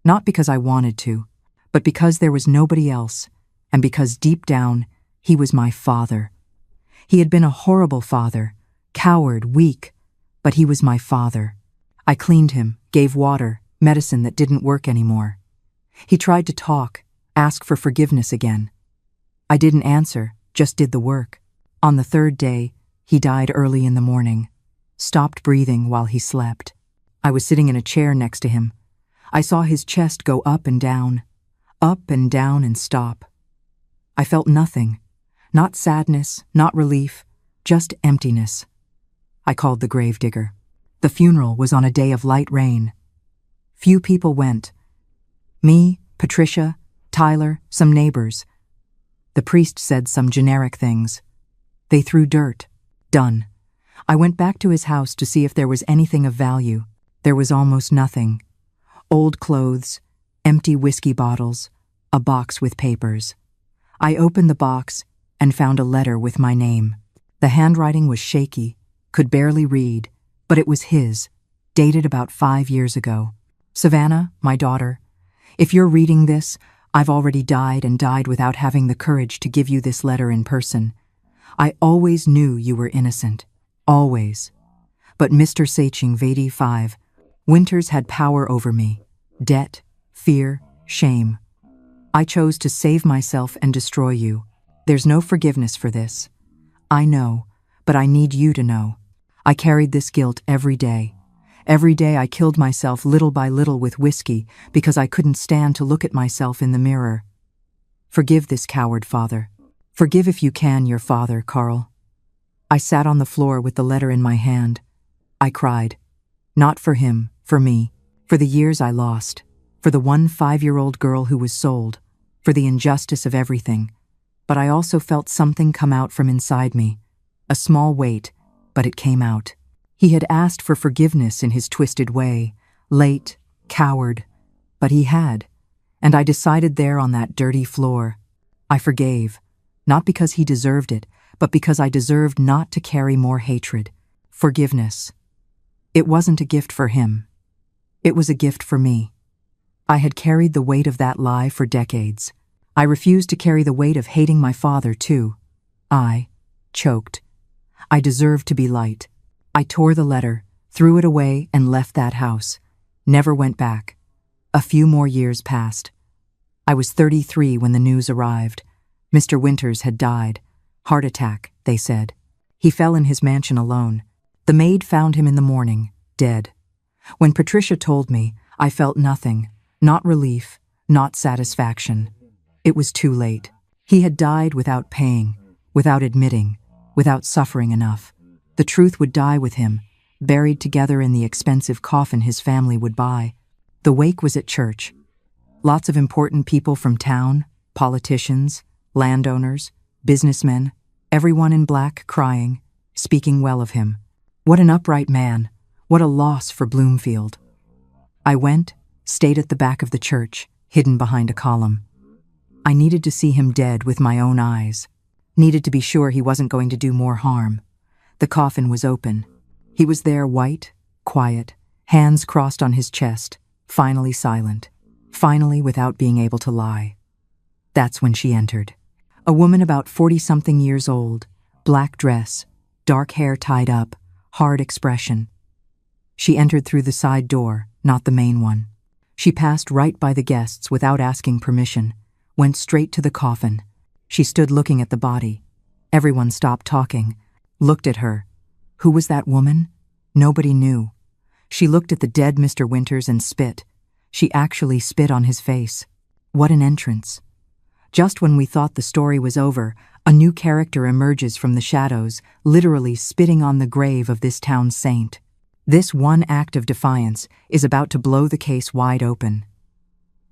not because I wanted to, but because there was nobody else, and because deep down, he was my father. He had been a horrible father, coward, weak, but he was my father. I cleaned him, gave water, medicine that didn't work anymore. He tried to talk, ask for forgiveness again. I didn't answer, just did the work. On the 3rd day, he died early in the morning, stopped breathing while he slept. I was sitting in a chair next to him. I saw his chest go up and down and stop. I felt nothing, not sadness, not relief, just emptiness. I called the gravedigger. The funeral was on a day of light rain. Few people went. Me, Patricia, Tyler, some neighbors. The priest said some generic things. They threw dirt. Done. I went back to his house to see if there was anything of value. There was almost nothing. Old clothes, empty whiskey bottles, a box with papers. I opened the box and found a letter with my name. The handwriting was shaky, could barely read, but it was his, dated about 5 years ago. Savannah, my daughter, if you're reading this, I've already died and died without having the courage to give you this letter in person. I always knew you were innocent. Always. But Mr. Saching Vedi 5, Winters had power over me. Debt, fear, shame. I chose to save myself and destroy you. There's no forgiveness for this. I know, but I need you to know. I carried this guilt every day. Every day I killed myself little by little with whiskey because I couldn't stand to look at myself in the mirror. Forgive this coward father. Forgive if you can your father, Carl. I sat on the floor with the letter in my hand. I cried. Not for him, for me, for the years I lost, for the one 5-year-old girl who was sold, for the injustice of everything. But I also felt something come out from inside me, a small weight, but it came out. He had asked for forgiveness in his twisted way, late, coward, but he had, and I decided there on that dirty floor. I forgave, not because he deserved it, but because I deserved not to carry more hatred. Forgiveness. It wasn't a gift for him. It was a gift for me. I had carried the weight of that lie for decades. I refused to carry the weight of hating my father, too. I choked. I deserved to be light. I tore the letter, threw it away, and left that house. Never went back. A few more years passed. I was 33 when the news arrived. Mr. Winters had died. Heart attack, they said. He fell in his mansion alone. The maid found him in the morning, dead. When Patricia told me, I felt nothing, not relief, not satisfaction. It was too late. He had died without paying, without admitting, without suffering enough. The truth would die with him, buried together in the expensive coffin his family would buy. The wake was at church. Lots of important people from town, politicians, landowners, businessmen, everyone in black crying, speaking well of him. What an upright man, what a loss for Bloomfield. I went, stayed at the back of the church, hidden behind a column. I needed to see him dead with my own eyes, needed to be sure he wasn't going to do more harm. The coffin was open. He was there white, quiet, hands crossed on his chest, finally silent, finally without being able to lie. That's when she entered. A woman about 40-something years old, black dress, dark hair tied up, hard expression. She entered through the side door, not the main one. She passed right by the guests without asking permission, went straight to the coffin. She stood looking at the body. Everyone stopped talking, looked at her. Who was that woman? Nobody knew. She looked at the dead Mr. Winters and spit. She actually spit on his face. What an entrance. Just when we thought the story was over, a new character emerges from the shadows, literally spitting on the grave of this town's saint. This one act of defiance is about to blow the case wide open.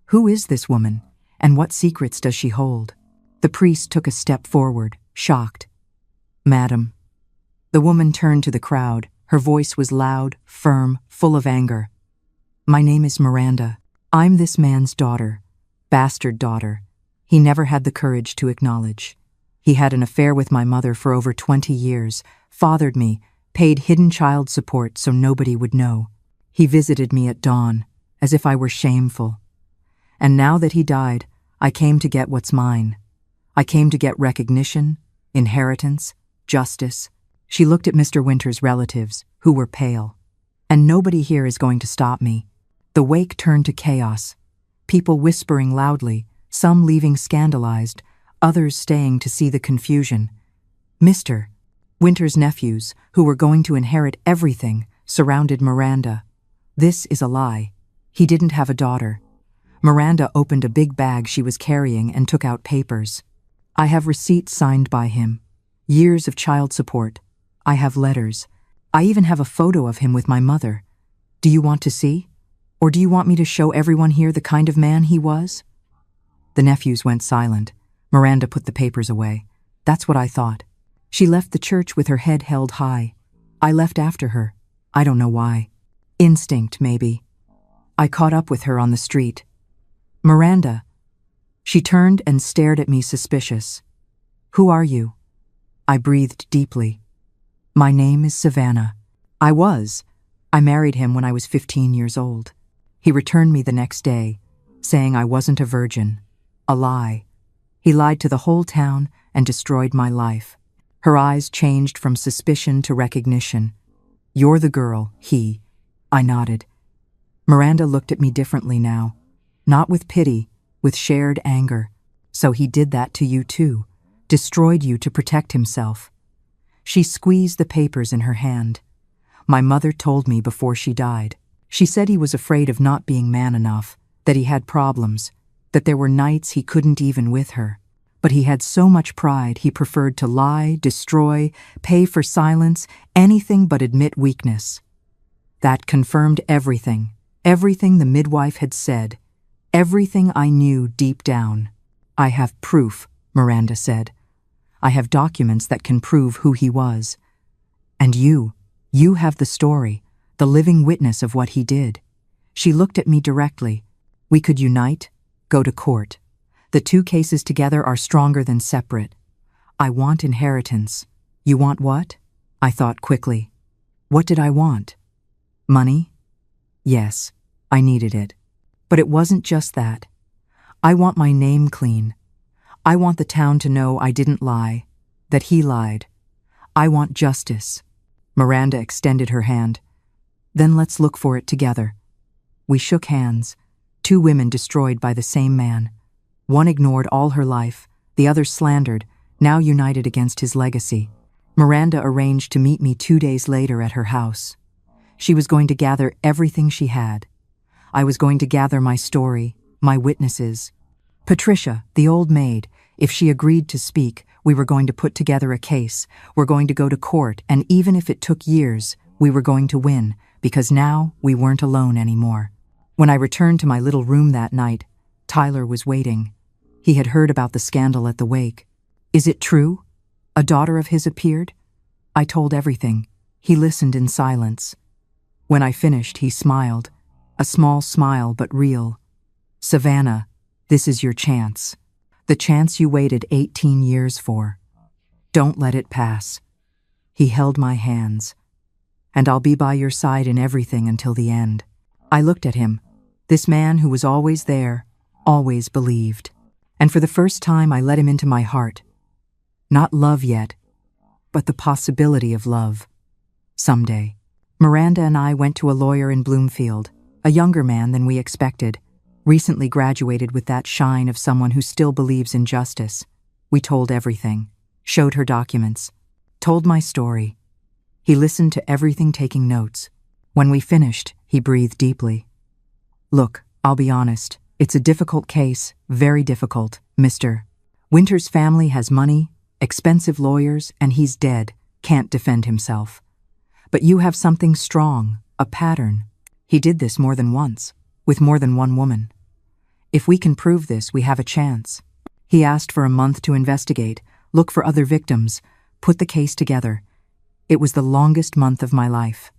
Who is this woman, and what secrets does she hold? The priest took a step forward, shocked. Madam. The woman turned to the crowd. Her voice was loud, firm, full of anger. My name is Miranda. I'm this man's daughter, bastard daughter. He never had the courage to acknowledge. He had an affair with my mother for over 20 years, fathered me, paid hidden child support so nobody would know. He visited me at dawn, as if I were shameful. And now that he died, I came to get what's mine. I came to get recognition, inheritance, justice. She looked at Mr. Winters' relatives, who were pale. And nobody here is going to stop me. The wake turned to chaos. People whispering loudly, some leaving scandalized, others staying to see the confusion. Mr. Winters' nephews, who were going to inherit everything, surrounded Miranda. This is a lie. He didn't have a daughter. Miranda opened a big bag she was carrying and took out papers. I have receipts signed by him. Years of child support. I have letters. I even have a photo of him with my mother. Do you want to see? Or do you want me to show everyone here the kind of man he was? The nephews went silent. Miranda put the papers away. That's what I thought. She left the church with her head held high. I left after her. I don't know why. Instinct, maybe. I caught up with her on the street. Miranda. She turned and stared at me suspicious. Who are you? I breathed deeply. My name is Savannah. I married him when I was 15 years old. He returned me the next day, saying I wasn't a virgin. A lie. He lied to the whole town and destroyed my life. Her eyes changed from suspicion to recognition. You're the girl, he. I nodded. Miranda looked at me differently now. Not with pity, with shared anger. So he did that to you too. Destroyed you to protect himself. She squeezed the papers in her hand. My mother told me before she died. She said he was afraid of not being man enough, that he had problems, that there were nights he couldn't even with her. But he had so much pride he preferred to lie, destroy, pay for silence, anything but admit weakness. That confirmed everything the midwife had said, everything I knew deep down. I have proof, Miranda said. I have documents that can prove who he was. And you have the story, the living witness of what he did. She looked at me directly. We could unite, go to court. The two cases together are stronger than separate. I want inheritance. You want what? I thought quickly. What did I want? Money? Yes, I needed it. But it wasn't just that. I want my name clean. I want the town to know I didn't lie, that he lied. I want justice. Miranda extended her hand. Then let's look for it together. We shook hands. Two women destroyed by the same man. One ignored all her life, the other slandered, now united against his legacy. Miranda arranged to meet me 2 days later at her house. She was going to gather everything she had. I was going to gather my story, my witnesses. Patricia, the old maid, if she agreed to speak, we were going to put together a case. We're going to go to court, and even if it took years, we were going to win, because now we weren't alone anymore. When I returned to my little room that night, Tyler was waiting. He had heard about the scandal at the wake. Is it true? A daughter of his appeared? I told everything. He listened in silence. When I finished, he smiled. A small smile, but real. Savannah, this is your chance. The chance you waited 18 years for. Don't let it pass. He held my hands. And I'll be by your side in everything until the end. I looked at him. This man who was always there, always believed. And for the first time, I let him into my heart. Not love yet, but the possibility of love. Someday. Miranda and I went to a lawyer in Bloomfield, a younger man than we expected, recently graduated with that shine of someone who still believes in justice. We told everything, showed her documents, told my story. He listened to everything, taking notes. When we finished, he breathed deeply. Look, I'll be honest. It's a difficult case, very difficult, Mr. Winter's family has money, expensive lawyers, and he's dead, can't defend himself. But you have something strong, a pattern. He did this more than once, with more than one woman. If we can prove this, we have a chance. He asked for a month to investigate, look for other victims, put the case together. It was the longest month of my life.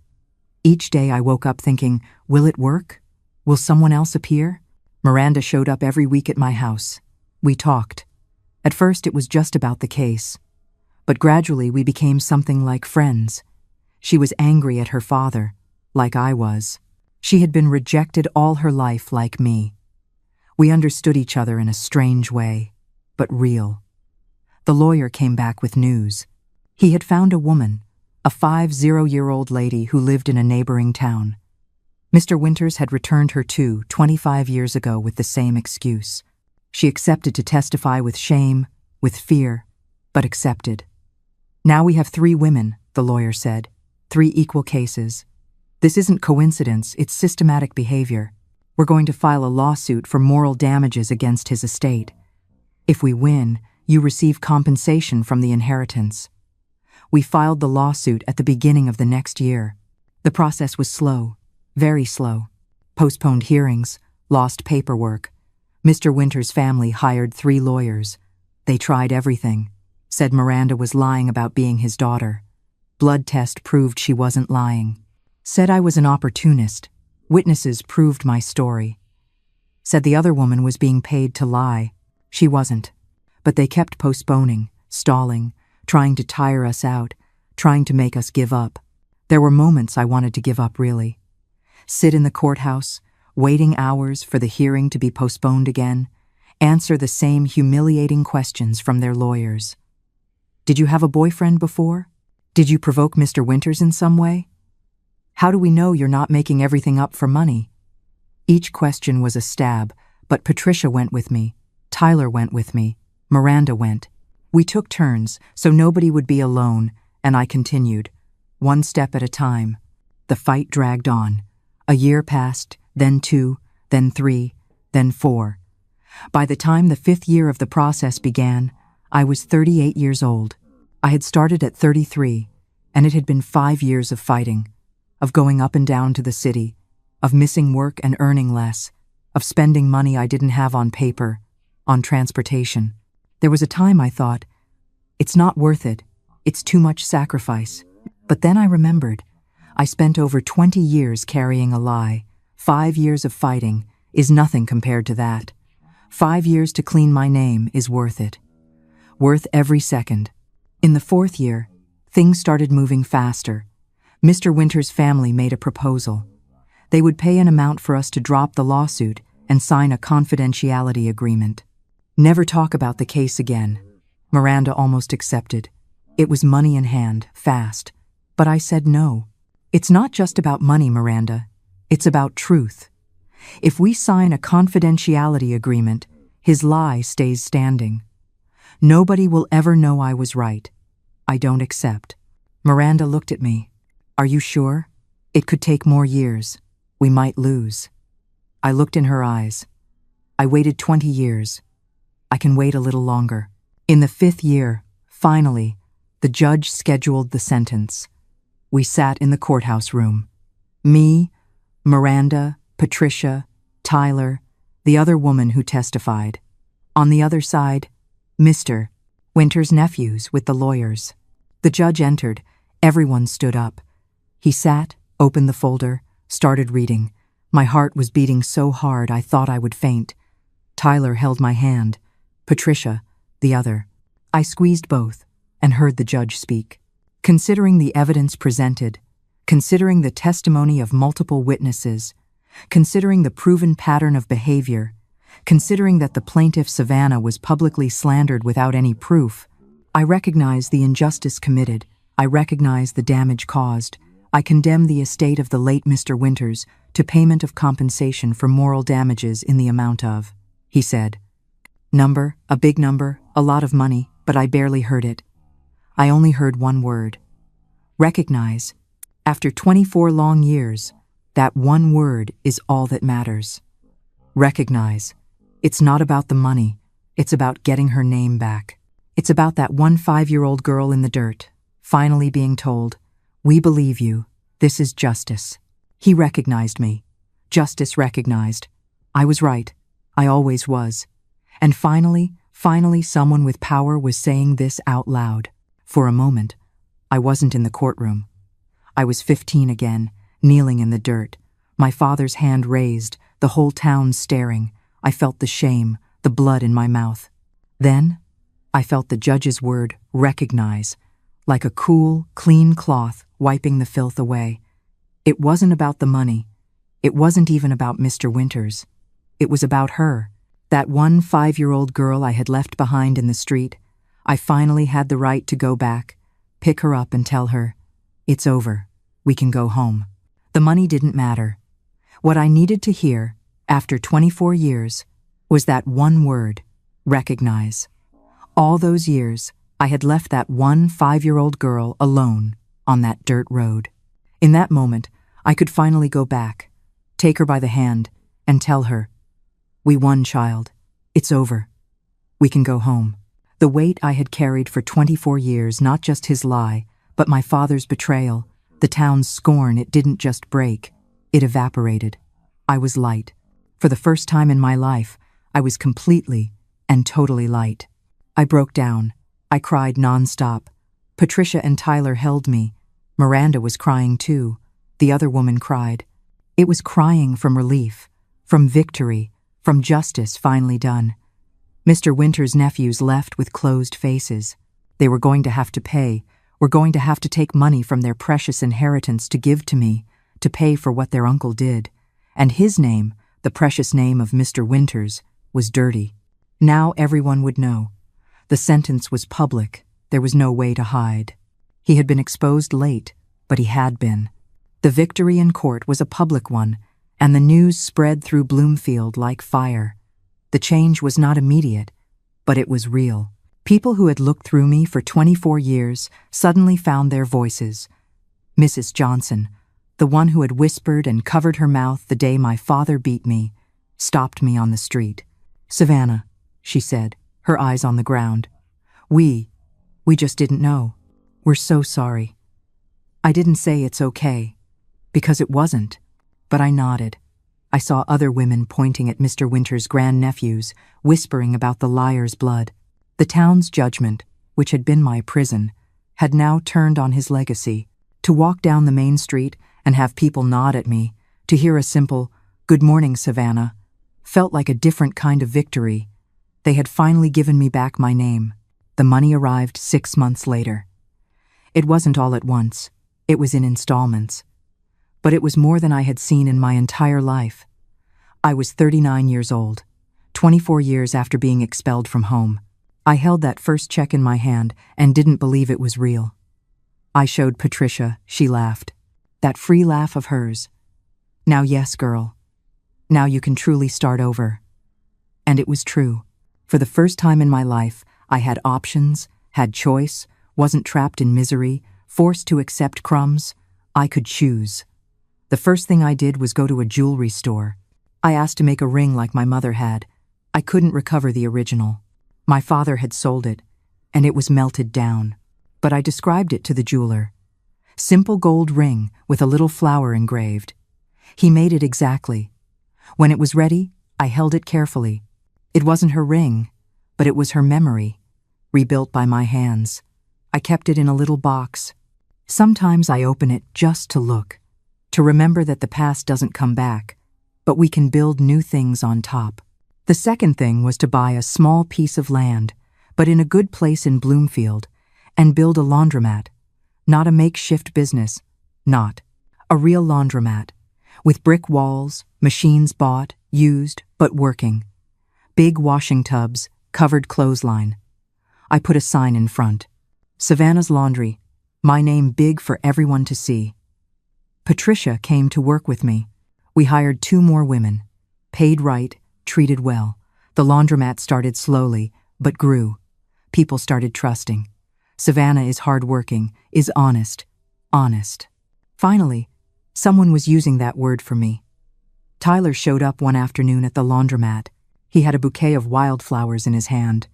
Each day I woke up thinking, will it work? Will someone else appear? Miranda showed up every week at my house. We talked. At first it was just about the case. But gradually we became something like friends. She was angry at her father, like I was. She had been rejected all her life like me. We understood each other in a strange way, but real. The lawyer came back with news. He had found a woman, a 50-year-old lady who lived in a neighboring town. Mr. Winters had returned her 25 years ago with the same excuse. She accepted to testify with shame, with fear, but accepted. Now we have 3 women, the lawyer said, 3 equal cases. This isn't coincidence, it's systematic behavior. We're going to file a lawsuit for moral damages against his estate. If we win, you receive compensation from the inheritance. We filed the lawsuit at the beginning of the next year. The process was slow, very slow. Postponed hearings, lost paperwork. Mr. Winter's family hired 3 lawyers. They tried everything. Said Miranda was lying about being his daughter. Blood test proved she wasn't lying. Said I was an opportunist. Witnesses proved my story. Said the other woman was being paid to lie. She wasn't. But they kept postponing, stalling, trying to tire us out, trying to make us give up. There were moments I wanted to give up, really. Sit in the courthouse, waiting hours for the hearing to be postponed again, answer the same humiliating questions from their lawyers. Did you have a boyfriend before? Did you provoke Mr. Winters in some way? How do we know you're not making everything up for money? Each question was a stab, but Patricia went with me, Tyler went with me, Miranda went. We took turns, so nobody would be alone, and I continued, one step at a time. The fight dragged on. A year passed, then 2, then 3, then 4. By the time the 5th year of the process began, I was 38 years old. I had started at 33, and it had been 5 years of fighting, of going up and down to the city, of missing work and earning less, of spending money I didn't have on paper, on transportation. There was a time I thought, it's not worth it, it's too much sacrifice. But then I remembered. I spent over 20 years carrying a lie. 5 years of fighting is nothing compared to that. 5 years to clean my name is worth it. Worth every second. In the 4th year, things started moving faster. Mr. Winter's family made a proposal. They would pay an amount for us to drop the lawsuit and sign a confidentiality agreement. Never talk about the case again. Miranda almost accepted. It was money in hand, fast. But I said no. It's not just about money, Miranda. It's about truth. If we sign a confidentiality agreement, his lie stays standing. Nobody will ever know I was right. I don't accept. Miranda looked at me. Are you sure? It could take more years. We might lose. I looked in her eyes. I waited 20 years. I can wait a little longer. In the 5th year, finally, the judge scheduled the sentence. We sat in the courthouse room. Me, Miranda, Patricia, Tyler, the other woman who testified. On the other side, Mr. Winter's nephews with the lawyers. The judge entered. Everyone stood up. He sat, opened the folder, started reading. My heart was beating so hard I thought I would faint. Tyler held my hand. Patricia, the other. I squeezed both and heard the judge speak. Considering the evidence presented, considering the testimony of multiple witnesses, considering the proven pattern of behavior, considering that the plaintiff Savannah was publicly slandered without any proof, I recognize the injustice committed. I recognize the damage caused. I condemn the estate of the late Mr. Winters to payment of compensation for moral damages in the amount of, he said. Number, a big number, a lot of money, but I barely heard it. I only heard one word. Recognize. After 24 long years, that one word is all that matters. Recognize. It's not about the money. It's about getting her name back. It's about that one 5-year-old girl in the dirt, finally being told, we believe you. This is justice. He recognized me. Justice recognized. I was right. I always was. And finally, someone with power was saying this out loud. For a moment, I wasn't in the courtroom. I was 15 again, kneeling in the dirt, my father's hand raised, the whole town staring. I felt the shame, the blood in my mouth. Then, I felt the judge's word, recognize, like a cool, clean cloth wiping the filth away. It wasn't about the money. It wasn't even about Mr. Winters. It was about her, that one 5-year-old girl I had left behind in the street. I finally had the right to go back, pick her up and tell her, it's over, we can go home. The money didn't matter. What I needed to hear, after 24 years, was that one word, recognize. All those years, I had left that one 5-year-old girl alone on that dirt road. In that moment, I could finally go back, take her by the hand, and tell her, we won, child. It's over. We can go home. The weight I had carried for 24 years, not just his lie, but my father's betrayal, the town's scorn, it didn't just break. It evaporated. I was light. For the first time in my life, I was completely and totally light. I broke down. I cried nonstop. Patricia and Tyler held me. Miranda was crying too. The other woman cried. It was crying from relief, from victory, from justice finally done. Mr. Winter's nephews left with closed faces. They were going to have to pay, were going to have to take money from their precious inheritance to give to me, to pay for what their uncle did. And his name, the precious name of Mr. Winters, was dirty. Now everyone would know. The sentence was public. There was no way to hide. He had been exposed late, but he had been. The victory in court was a public one, and the news spread through Bloomfield like fire. The change was not immediate, but it was real. People who had looked through me for 24 years suddenly found their voices. Mrs. Johnson, the one who had whispered and covered her mouth the day my father beat me, stopped me on the street. Savannah, she said, her eyes on the ground. We just didn't know. We're so sorry. I didn't say it's okay, because it wasn't, but I nodded. I saw other women pointing at Mr. Winter's grandnephews, whispering about the liar's blood. The town's judgment, which had been my prison, had now turned on his legacy, To walk down the main street and have people nod at me, to hear a simple, "Good morning, Savannah," felt like a different kind of victory. They had finally given me back my name. The money arrived 6 months later. It wasn't all at once. It was in installments. But it was more than I had seen in my entire life. I was 39 years old, 24 years after being expelled from home. I held that first check in my hand and didn't believe it was real. I showed Patricia. She laughed. That free laugh of hers. "Now, yes, girl. Now you can truly start over." And it was true. For the first time in my life, I had options, had choice, wasn't trapped in misery, forced to accept crumbs. I could choose. The first thing I did was go to a jewelry store. I asked to make a ring like my mother had. I couldn't recover the original. My father had sold it, and it was melted down. But I described it to the jeweler. Simple gold ring with a little flower engraved. He made it exactly. When it was ready, I held it carefully. It wasn't her ring, but it was her memory, rebuilt by my hands. I kept it in a little box. Sometimes I open it just to look, to remember that the past doesn't come back, but we can build new things on top. The second thing was to buy a small piece of land, but in a good place in Bloomfield, and build a laundromat. Not a makeshift business, not. A real laundromat, with brick walls, machines bought, used, but working. Big washing tubs, covered clothesline. I put a sign in front. Savannah's Laundry, my name big for everyone to see. Patricia came to work with me. We hired 2 more women. Paid right, treated well. The laundromat started slowly, but grew. People started trusting. Savannah is hardworking, is honest. Honest. Finally, someone was using that word for me. Tyler showed up one afternoon at the laundromat. He had a bouquet of wildflowers in his hand.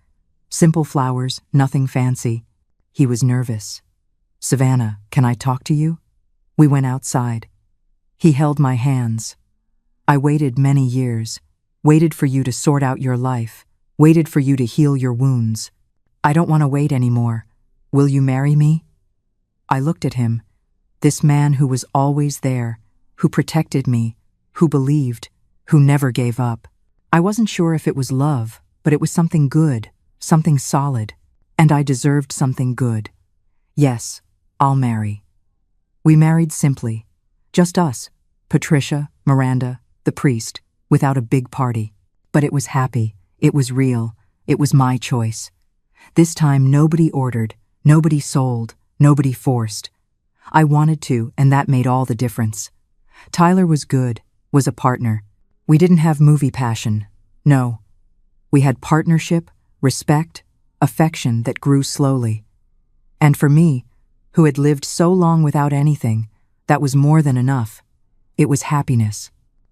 Simple flowers, nothing fancy. He was nervous. "Savannah, can I talk to you?" We went outside. He held my hands. "I waited many years. Waited for you to sort out your life. Waited for you to heal your wounds. I don't want to wait anymore. Will you marry me?" I looked at him. This man who was always there, who protected me, who believed, who never gave up. I wasn't sure if it was love, but it was something good, something solid, and I deserved something good. Yes, I'll marry. We married simply. Just us, Patricia, Miranda, the priest, without a big party. But it was happy, it was real, it was my choice. This time nobody ordered, nobody sold, nobody forced. I wanted to, and that made all the difference. Tyler was good, was a partner. We didn't have movie passion. No. We had partnership, respect, affection that grew slowly. And for me, who had lived so long without anything, that was more than enough. It was happiness.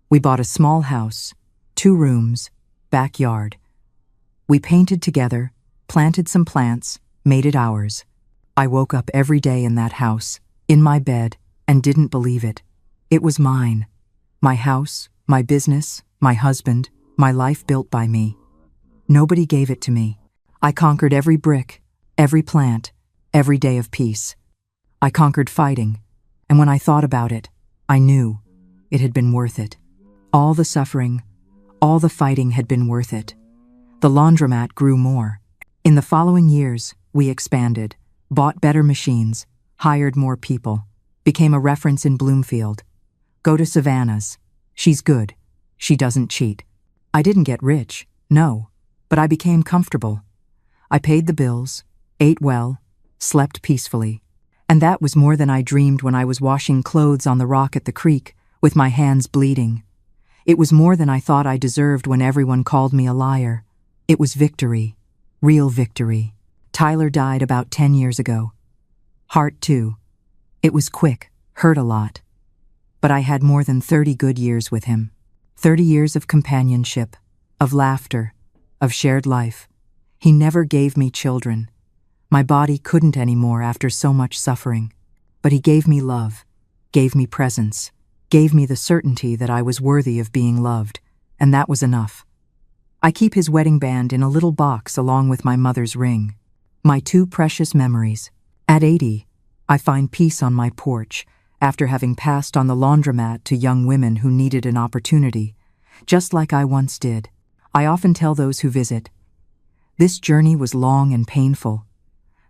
We bought a small house, 2 rooms, backyard. We painted together, planted some plants, made it ours. I woke up every day in that house, in my bed, and didn't believe it. It was mine. My house, my business, my husband, my life built by me. Nobody gave it to me. I conquered every brick, every plant, every day of peace. I conquered fighting, and when I thought about it, I knew it had been worth it. All the suffering, all the fighting had been worth it. The laundromat grew more. In the following years, we expanded, bought better machines, hired more people, became a reference in Bloomfield. Go to Savannah's. She's good. She doesn't cheat. I didn't get rich, no, but I became comfortable. I paid the bills, ate well, slept peacefully. And that was more than I dreamed when I was washing clothes on the rock at the creek, with my hands bleeding. It was more than I thought I deserved when everyone called me a liar. It was victory, real victory. Tyler died about 10 years ago. Heart too. It was quick, hurt a lot. But I had more than 30 good years with him. 30 years of companionship, of laughter, of shared life. He never gave me children. My body couldn't anymore after so much suffering. But he gave me love, gave me presence, gave me the certainty that I was worthy of being loved, and that was enough. I keep his wedding band in a little box along with my mother's ring. My 2 precious memories. At 80, I find peace on my porch after having passed on the laundromat to young women who needed an opportunity, just like I once did. I often tell those who visit, this journey was long and painful.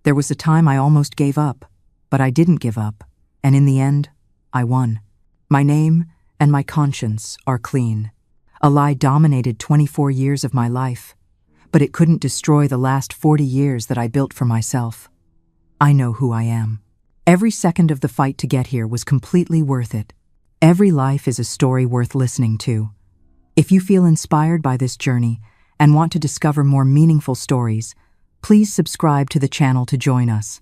There was a time I almost gave up, but I didn't give up, and in the end, I won. My name and my conscience are clean. A lie dominated 24 years of my life, but it couldn't destroy the last 40 years that I built for myself. I know who I am. Every second of the fight to get here was completely worth it. Every life is a story worth listening to. If you feel inspired by this journey and want to discover more meaningful stories, please subscribe to the channel to join us.